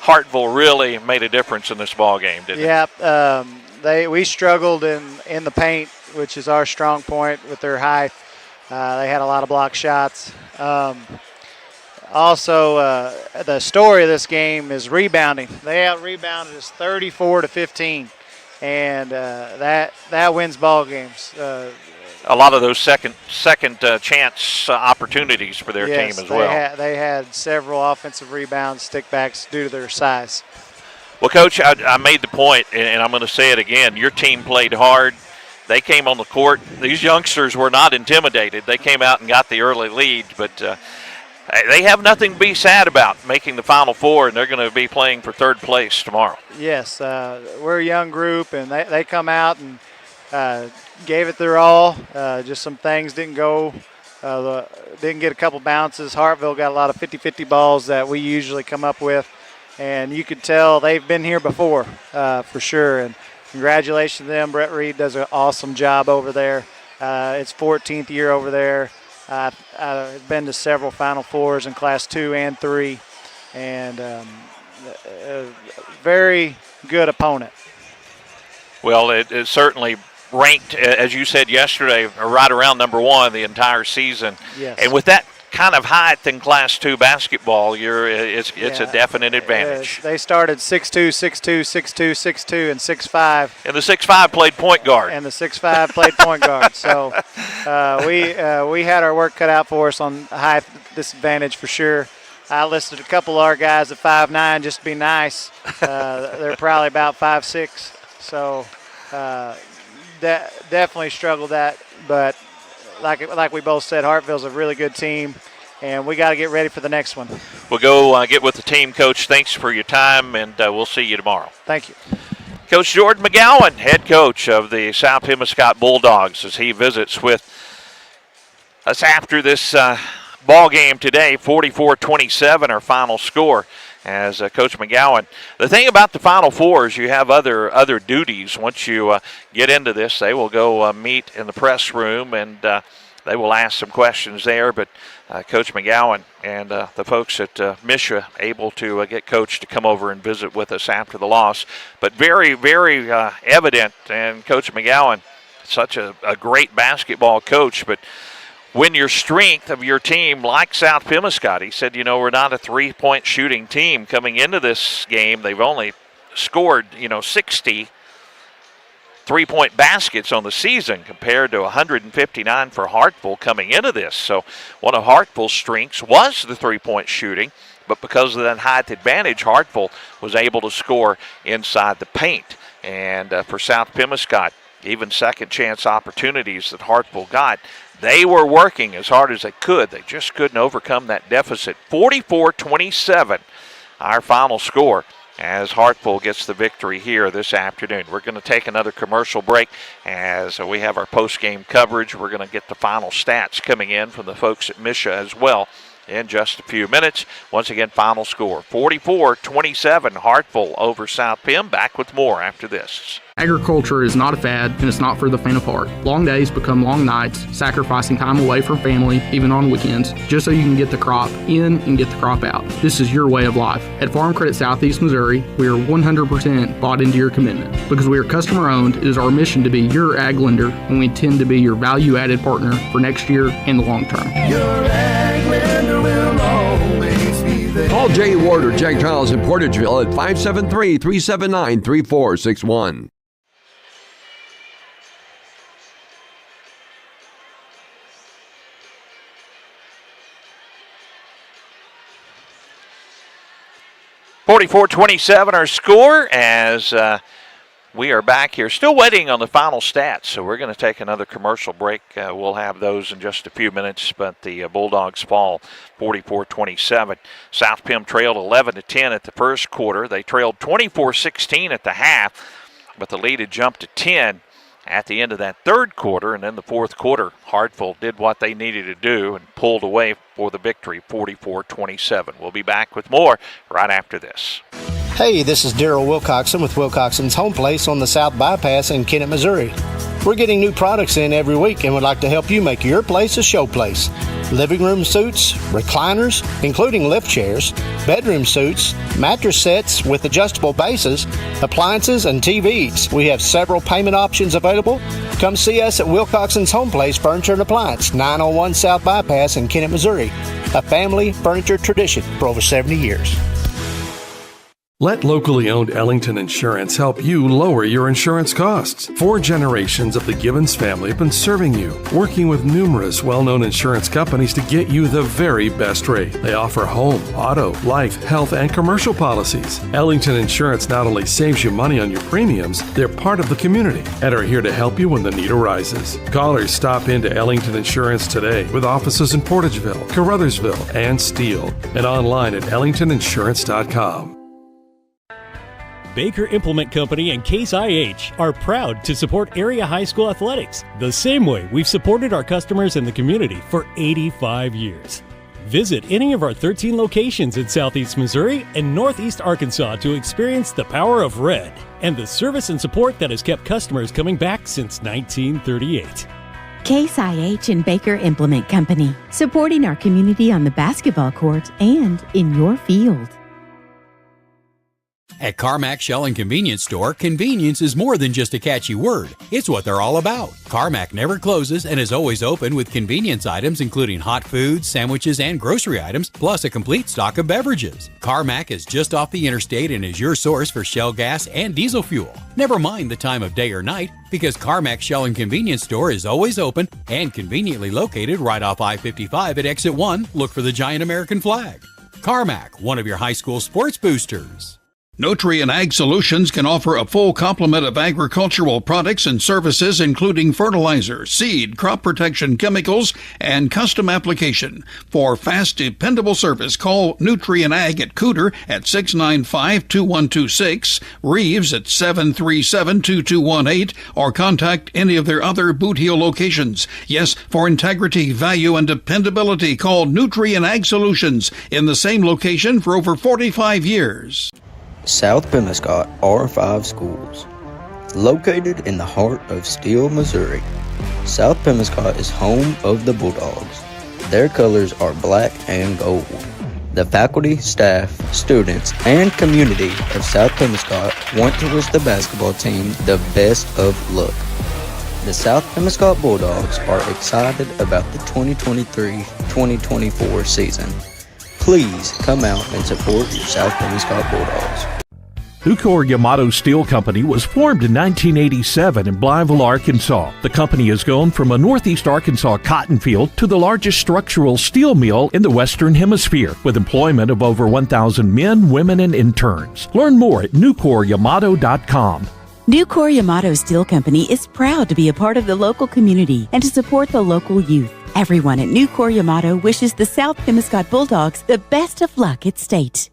C: Hartville really made a difference in this ball game, didn't it?
I: Yeah. We struggled in the paint, which is our strong point with their height. They had a lot of block shots. Also, the story of this game is rebounding. They out-rebounded us 34-15, and that wins ball games.
C: A lot of those second chance opportunities for their team as well.
I: They had several offensive rebounds, stickbacks due to their size.
C: Well, Coach, I made the point, and I'm going to say it again. Your team played hard. They came on the court. These youngsters were not intimidated. They came out and got the early lead, but they have nothing to be sad about making the Final Four, and they're going to be playing for third place tomorrow.
I: Yes, we're a young group, and they come out and gave it their all. Just some things didn't go. Didn't get a couple bounces. Hartville got a lot of 50-50 balls that we usually come up with, and you could tell they've been here before for sure. And congratulations to them. Brett Reed does an awesome job over there. It's 14th year over there. I've been to several Final Fours in Class 2 and 3, and a very good opponent.
C: Well, it certainly ranked, as you said yesterday, right around number one the entire season.
I: Yes.
C: And with that kind of height in Class 2 basketball, it's a definite advantage.
I: They started 6'2", 6'2", 6'2", 6'2", and 6'5".
C: And the 6'5" played point guard.
I: And the 6'5" played point guard. So we had our work cut out for us on height disadvantage for sure. I listed a couple of our guys at 5'9" just to be nice. They're probably about 5'6", so definitely struggled that. But like we both said, Hartville's a really good team, and we got to get ready for the next one.
C: We'll go get with the team, Coach. Thanks for your time, and we'll see you tomorrow.
I: Thank you.
C: Coach Jordan McGowan, head coach of the South Pemiscot Bulldogs, as he visits with us after this ball game today. 44-27, our final score. As Coach McGowan, the thing about the Final Four is you have other duties. Once you get into this, they will go meet in the press room, and they will ask some questions there. But Coach McGowan and the folks at Misha able to get Coach to come over and visit with us after the loss. But very, very evident, and Coach McGowan, such a great basketball coach, but when your strength of your team, like South Pemiscot, he said, we're not a three-point shooting team coming into this game. They've only scored, 60 three-point baskets on the season compared to 159 for Hartville coming into this. So one of Hartville's strengths was the three-point shooting, but because of that height advantage, Hartville was able to score inside the paint. And for South Pemiscot, even second-chance opportunities that Hartville got, they were working as hard as they could. They just couldn't overcome that deficit. 44-27, our final score, as Hartville gets the victory here this afternoon. We're going to take another commercial break as we have our post-game coverage. We're going to get the final stats coming in from the folks at Misha as well in just a few minutes. Once again, final score, 44-27, Hartville over South Pem. Back with more after this.
B: Agriculture is not a fad, and it's not for the faint of heart. Long days become long nights, sacrificing time away from family, even on weekends, just so you can get the crop in and get the crop out. This is your way of life. At Farm Credit Southeast Missouri, we are 100% bought into your commitment. Because we are customer-owned, it is our mission to be your ag lender, and we intend to be your value-added partner for next year and the long term.
Q: Your ag lender will always be there.
R: Call Jay Ward or Jack Giles in Portageville at 573-379-3461.
C: $44-27 our score as we are back here. Still waiting on the final stats, so we're going to take another commercial break. We'll have those in just a few minutes, but the Bulldogs fall 44-27. South Pem trailed 11-10 at the first quarter. They trailed 24-16 at the half, but the lead had jumped to 10 at the end of that third quarter, and then the fourth quarter, Hartville did what they needed to do and pulled away for the victory, 44-27. We'll be back with more right after this.
S: Hey, this is Daryl Wilcoxon with Wilcoxon's Home Place on the South Bypass in Kennett, Missouri. We're getting new products in every week and would like to help you make your place a show place. Living room suits, recliners, including lift chairs, bedroom suits, mattress sets with adjustable bases, appliances, and TVs. We have several payment options available. Come see us at Wilcoxon's Home Place Furniture and Appliance, 901 South Bypass in Kennett, Missouri. A family furniture tradition for over 70 years.
O: Let locally owned Ellington Insurance help you lower your insurance costs. 4 generations of the Gibbons family have been serving you, working with numerous well-known insurance companies to get you the very best rate. They offer home, auto, life, health, and commercial policies. Ellington Insurance not only saves you money on your premiums, they're part of the community and are here to help you when the need arises. Callers stop into Ellington Insurance today with offices in Portageville, Caruthersville, and Steele, and online at ellingtoninsurance.com.
T: Baker Implement Company and Case IH are proud to support area high school athletics the same way we've supported our customers in the community for 85 years. Visit any of our 13 locations in Southeast Missouri and Northeast Arkansas to experience the power of red and the service and support that has kept customers coming back since 1938.
E: Case IH and Baker Implement Company, supporting our community on the basketball court and in your field.
D: At Carmack Shell and Convenience Store, convenience is more than just a catchy word. It's what they're all about. Carmack never closes and is always open with convenience items including hot foods, sandwiches, and grocery items, plus a complete stock of beverages. Carmack is just off the interstate and is your source for Shell gas and diesel fuel. Never mind the time of day or night, because Carmack Shell and Convenience Store is always open and conveniently located right off I-55 at Exit 1. Look for the giant American flag. Carmack, one of your high school sports boosters.
J: Nutrien Ag Solutions can offer a full complement of agricultural products and services, including fertilizer, seed, crop protection chemicals, and custom application. For fast, dependable service, call Nutrien Ag at Cooter at 695-2126, Reeves at 737-2218, or contact any of their other Boot Heel locations. Yes, for integrity, value, and dependability, call Nutrien Ag Solutions in the same location for over 45 years.
P: South Pemiscot R5 Schools. Located in the heart of Steele, Missouri, South Pemiscot is home of the Bulldogs. Their colors are black and gold. The faculty, staff, students, and community of South Pemiscot want to wish the basketball team the best of luck. The South Pemiscot Bulldogs are excited about the 2023-2024 season. Please come out and support your South Pemiscot Bulldogs.
V: Nucor Yamato Steel Company was formed in 1987 in Blytheville, Arkansas. The company has grown from a northeast Arkansas cotton field to the largest structural steel mill in the Western Hemisphere, with employment of over 1,000 men, women, and interns. Learn more at nucoryamato.com.
E: Nucor Yamato Steel Company is proud to be a part of the local community and to support the local youth. Everyone at Nucor Yamato wishes the South Pemiscot Bulldogs the best of luck at state.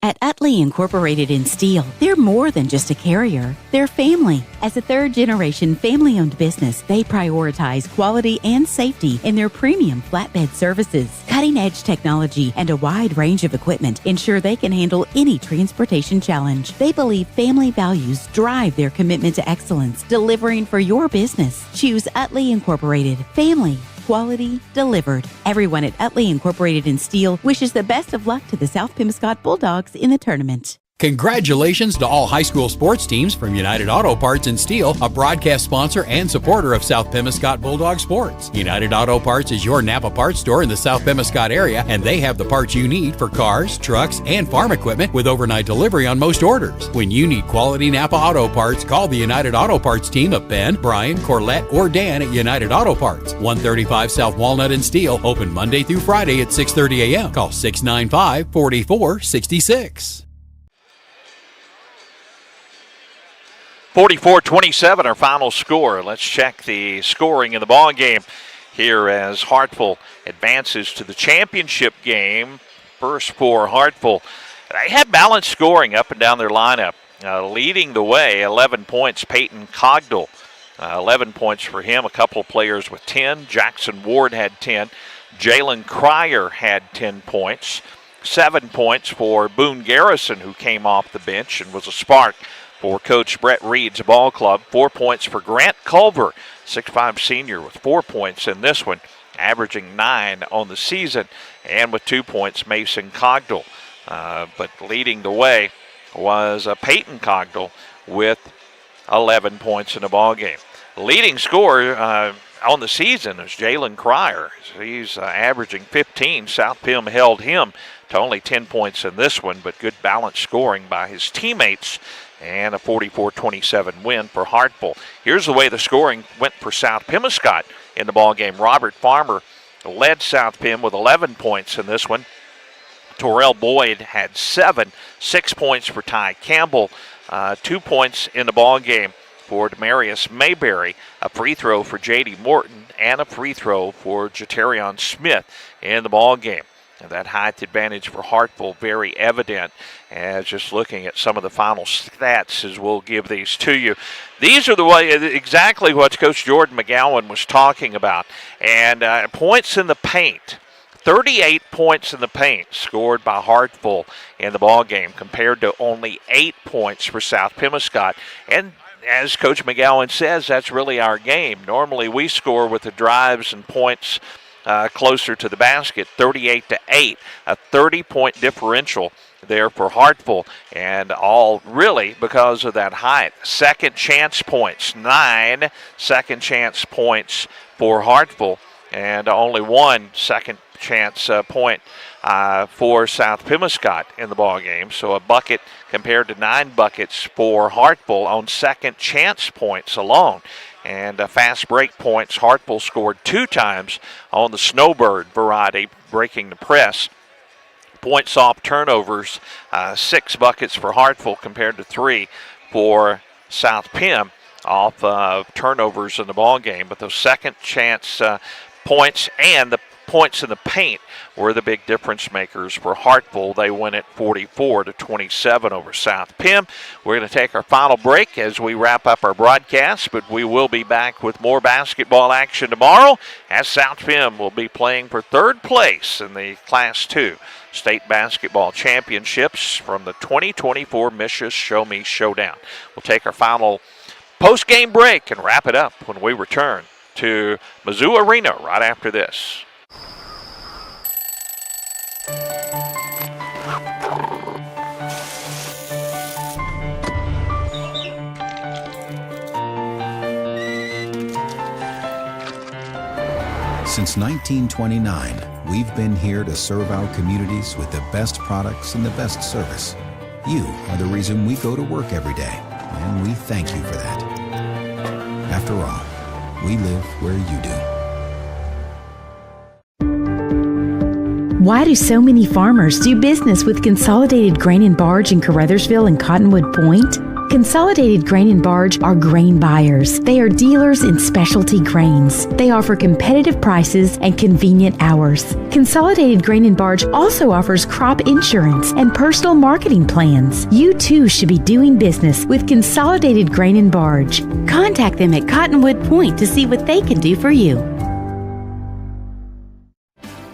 E: At Utley Incorporated in Steel, they're more than just a carrier. They're family. As a third-generation family-owned business, they prioritize quality and safety in their premium flatbed services. Cutting-edge technology and a wide range of equipment ensure they can handle any transportation challenge. They believe family values drive their commitment to excellence, delivering for your business. Choose Utley Incorporated. Family. Quality delivered. Everyone at Utley Incorporated in Steel wishes the best of luck to the South Pemiscot Bulldogs in the tournament.
D: Congratulations to all high school sports teams from United Auto Parts and Steel, a broadcast sponsor and supporter of South Pemiscot Bulldog sports. United Auto Parts is your Napa parts store in the South Pemiscot area, and they have the parts you need for cars, trucks, and farm equipment with overnight delivery on most orders. When you need quality Napa Auto Parts, call the United Auto Parts team of Ben, Brian, Corlette, or Dan at United Auto Parts. 135 South Walnut and Steel, open Monday through Friday at 6:30 a.m. Call 695-4466.
C: 44-27, our final score. Let's check the scoring in the ball game here as Hartville advances to the championship game. First for Hartville. They had balanced scoring up and down their lineup. Leading the way, 11 points, Peyton Cogdell. 11 points for him. A couple of players with 10. Jackson Ward had 10. Jalen Cryer had 10 points. 7 points for Boone Garrison, who came off the bench and was a spark for Coach Brett Reed's ball club. 4 points for Grant Culver, 6'5" senior, with 4 points in this one, averaging 9 on the season. And with 2 points, Mason Cogdell. But leading the way was Peyton Cogdell with 11 points in the ball game. Leading scorer on the season is Jalen Cryer. He's averaging 15. South Pim held him to only 10 points in this one, but good balanced scoring by his teammates, and a 44-27 win for Hartville. Here's the way the scoring went for South Pemiscot in the ball game. Robert Farmer led South Pim with 11 points in this one. Torrell Boyd had 7. 6 points for Ty Campbell. 2 points in the ball game for Demarius Mayberry. A free throw for J.D. Morton and a free throw for Jatarion Smith in the ball game. And that height advantage for Hartville very evident, as just looking at some of the final stats as we'll give these to you. These are the way exactly what Coach Jordan McGowan was talking about. And points in the paint. 38 points in the paint scored by Hartville in the ball game compared to only 8 points for South Pemiscot. And as Coach McGowan says, that's really our game. Normally we score with the drives and points closer to the basket, 38-8, a 30-point differential there for Hartville, and all really because of that height. Second chance points, 9 second chance points for Hartville, and only 1 second chance point for South Pemiscot in the ball game. So a bucket compared to 9 buckets for Hartville on second chance points alone. And fast break points, Hartville scored 2 times on the Snowbird variety, breaking the press. points off turnovers, 6 buckets for Hartville compared to 3 for South Pem off turnovers in the ball game. But those second chance points and the points in the paint were the big difference makers for Hartville. They win it 44-27 over South Pem. We're going to take our final break as we wrap up our broadcast, but we will be back with more basketball action tomorrow as South Pem will be playing for third place in the Class 2 State Basketball Championships from the 2024 Misha Show Me Showdown. We'll take our final post-game break and wrap it up when we return to Mizzou Arena right after this.
F: Since 1929, we've been here to serve our communities with the best products and the best service. You are the reason we go to work every day, and we thank you for that. After all, we live where you do.
G: Why do so many farmers do business with Consolidated Grain and Barge in Caruthersville and Cottonwood Point? Consolidated Grain and Barge are grain buyers. They are dealers in specialty grains. They offer competitive prices and convenient hours. Consolidated Grain and Barge also offers crop insurance and personal marketing plans. You too should be doing business with Consolidated Grain and Barge. Contact them at Cottonwood Point to see what they can do for you.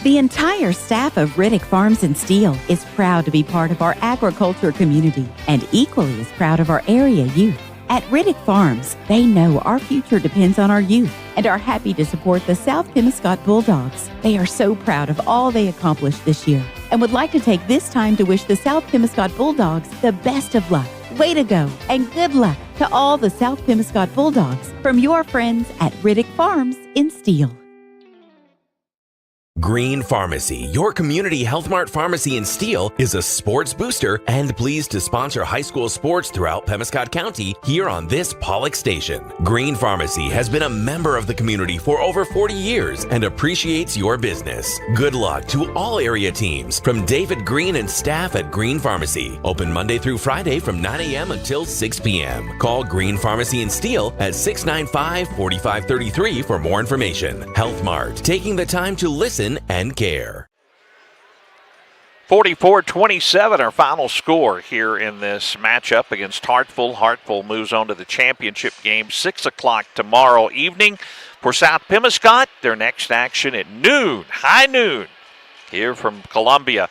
E: The entire staff of Riddick Farms and Steel is proud to be part of our agriculture community and equally as proud of our area youth. At Riddick Farms, they know our future depends on our youth and are happy to support the South Pemiscot Bulldogs. They are so proud of all they accomplished this year and would like to take this time to wish the South Pemiscot Bulldogs the best of luck. Way to go and good luck to all the South Pemiscot Bulldogs from your friends at Riddick Farms in Steel.
H: Green Pharmacy, your community Health Mart pharmacy in Steel, is a sports booster and pleased to sponsor high school sports throughout Pemiscot County here on this Pollock station. Green Pharmacy has been a member of the community for over 40 years and appreciates your business. Good luck to all area teams from David Green and staff at Green Pharmacy. Open Monday through Friday from 9 a.m. until 6 p.m. Call Green Pharmacy in Steel at 695-4533 for more information. Health Mart, taking the time to listen and care.
C: 44-27, our final score here in this matchup against Hartville. Hartville moves on to the championship game, 6 o'clock tomorrow evening. For South Pemiscot, their next action at noon, high noon, here from Columbia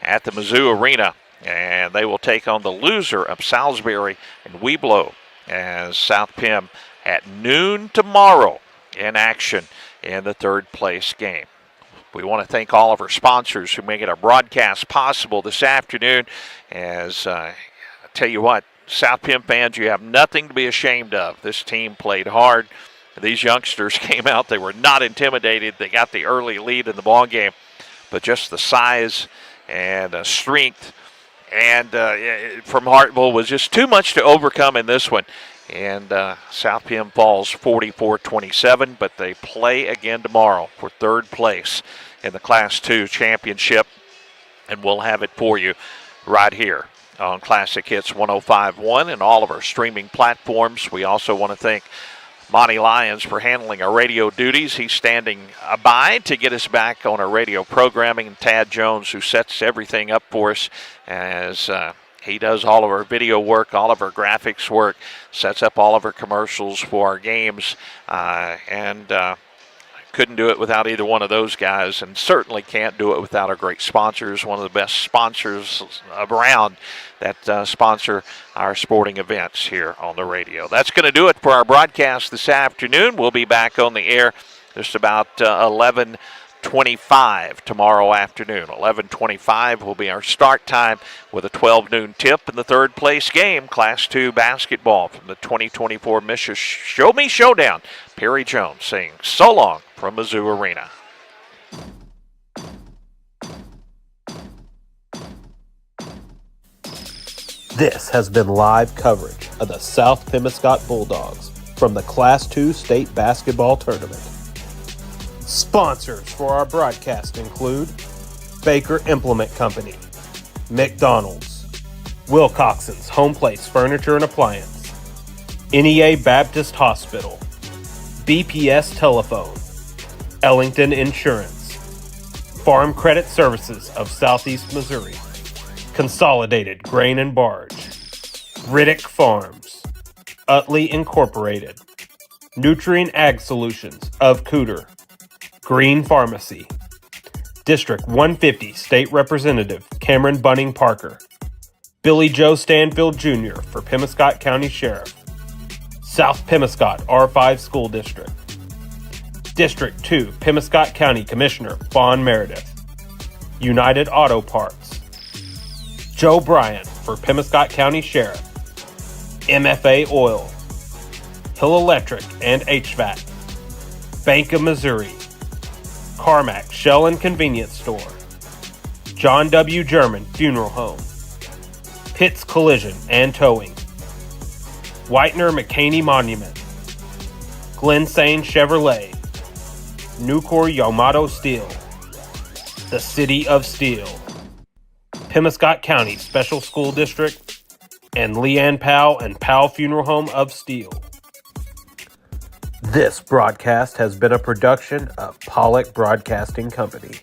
C: at the Mizzou Arena. And they will take on the loser of Salisbury and Weeblo as South Pem at noon tomorrow in action in the third place game. We want to thank all of our sponsors who make it our broadcast possible this afternoon. As I tell you what, South Pem fans, you have nothing to be ashamed of. This team played hard. These youngsters came out. They were not intimidated. They got the early lead in the ball game, but just the size and strength and from Hartville was just too much to overcome in this one. And South Pem falls 44-27, but they play again tomorrow for third place in the Class 2 championship. And we'll have it for you right here on Classic Hits 105.1 and all of our streaming platforms. We also want to thank Monty Lyons for handling our radio duties. He's standing by to get us back on our radio programming. And Tad Jones, who sets everything up for us as he does all of our video work, all of our graphics work, sets up all of our commercials for our games, and couldn't do it without either one of those guys, and certainly can't do it without our great sponsors, one of the best sponsors around that sponsor our sporting events here on the radio. That's going to do it for our broadcast this afternoon. We'll be back on the air just about 11:25 tomorrow afternoon. 11:25 will be our start time with a 12 noon tip in the third place game, Class 2 basketball from the 2024 Misha Show Me Showdown. Perry Jones saying so long from Mizzou Arena.
U: This has been live coverage of the South Pemiscot Bulldogs from the Class 2 State Basketball Tournament. Sponsors for our broadcast include Baker Implement Company, McDonald's, Wilcoxon's Home Place Furniture and Appliance, NEA Baptist Hospital, BPS Telephone, Ellington Insurance, Farm Credit Services of Southeast Missouri, Consolidated Grain and Barge, Riddick Farms, Utley Incorporated, Nutrient Ag Solutions of Cooter, Green Pharmacy, District 150 State Representative Cameron Bunning Parker, Billy Joe Stanfield Jr. for Pemiscot County Sheriff, South Pemiscot R5 School District, District 2 Pemiscot County Commissioner Vaughn Meredith, United Auto Parts, Joe Bryant for Pemiscot County Sheriff, MFA Oil, Hill Electric and HVAC, Bank of Missouri, Carmack Shell and Convenience Store, John W. German Funeral Home, Pitts Collision and Towing, Whitener McCaney Monument, Glensane Chevrolet, Nucor Yamato Steel, the City of Steel, Pemiscot County Special School District, and Leanne Powell and Powell Funeral Home of Steel. This broadcast has been a production of Pollock Broadcasting Company.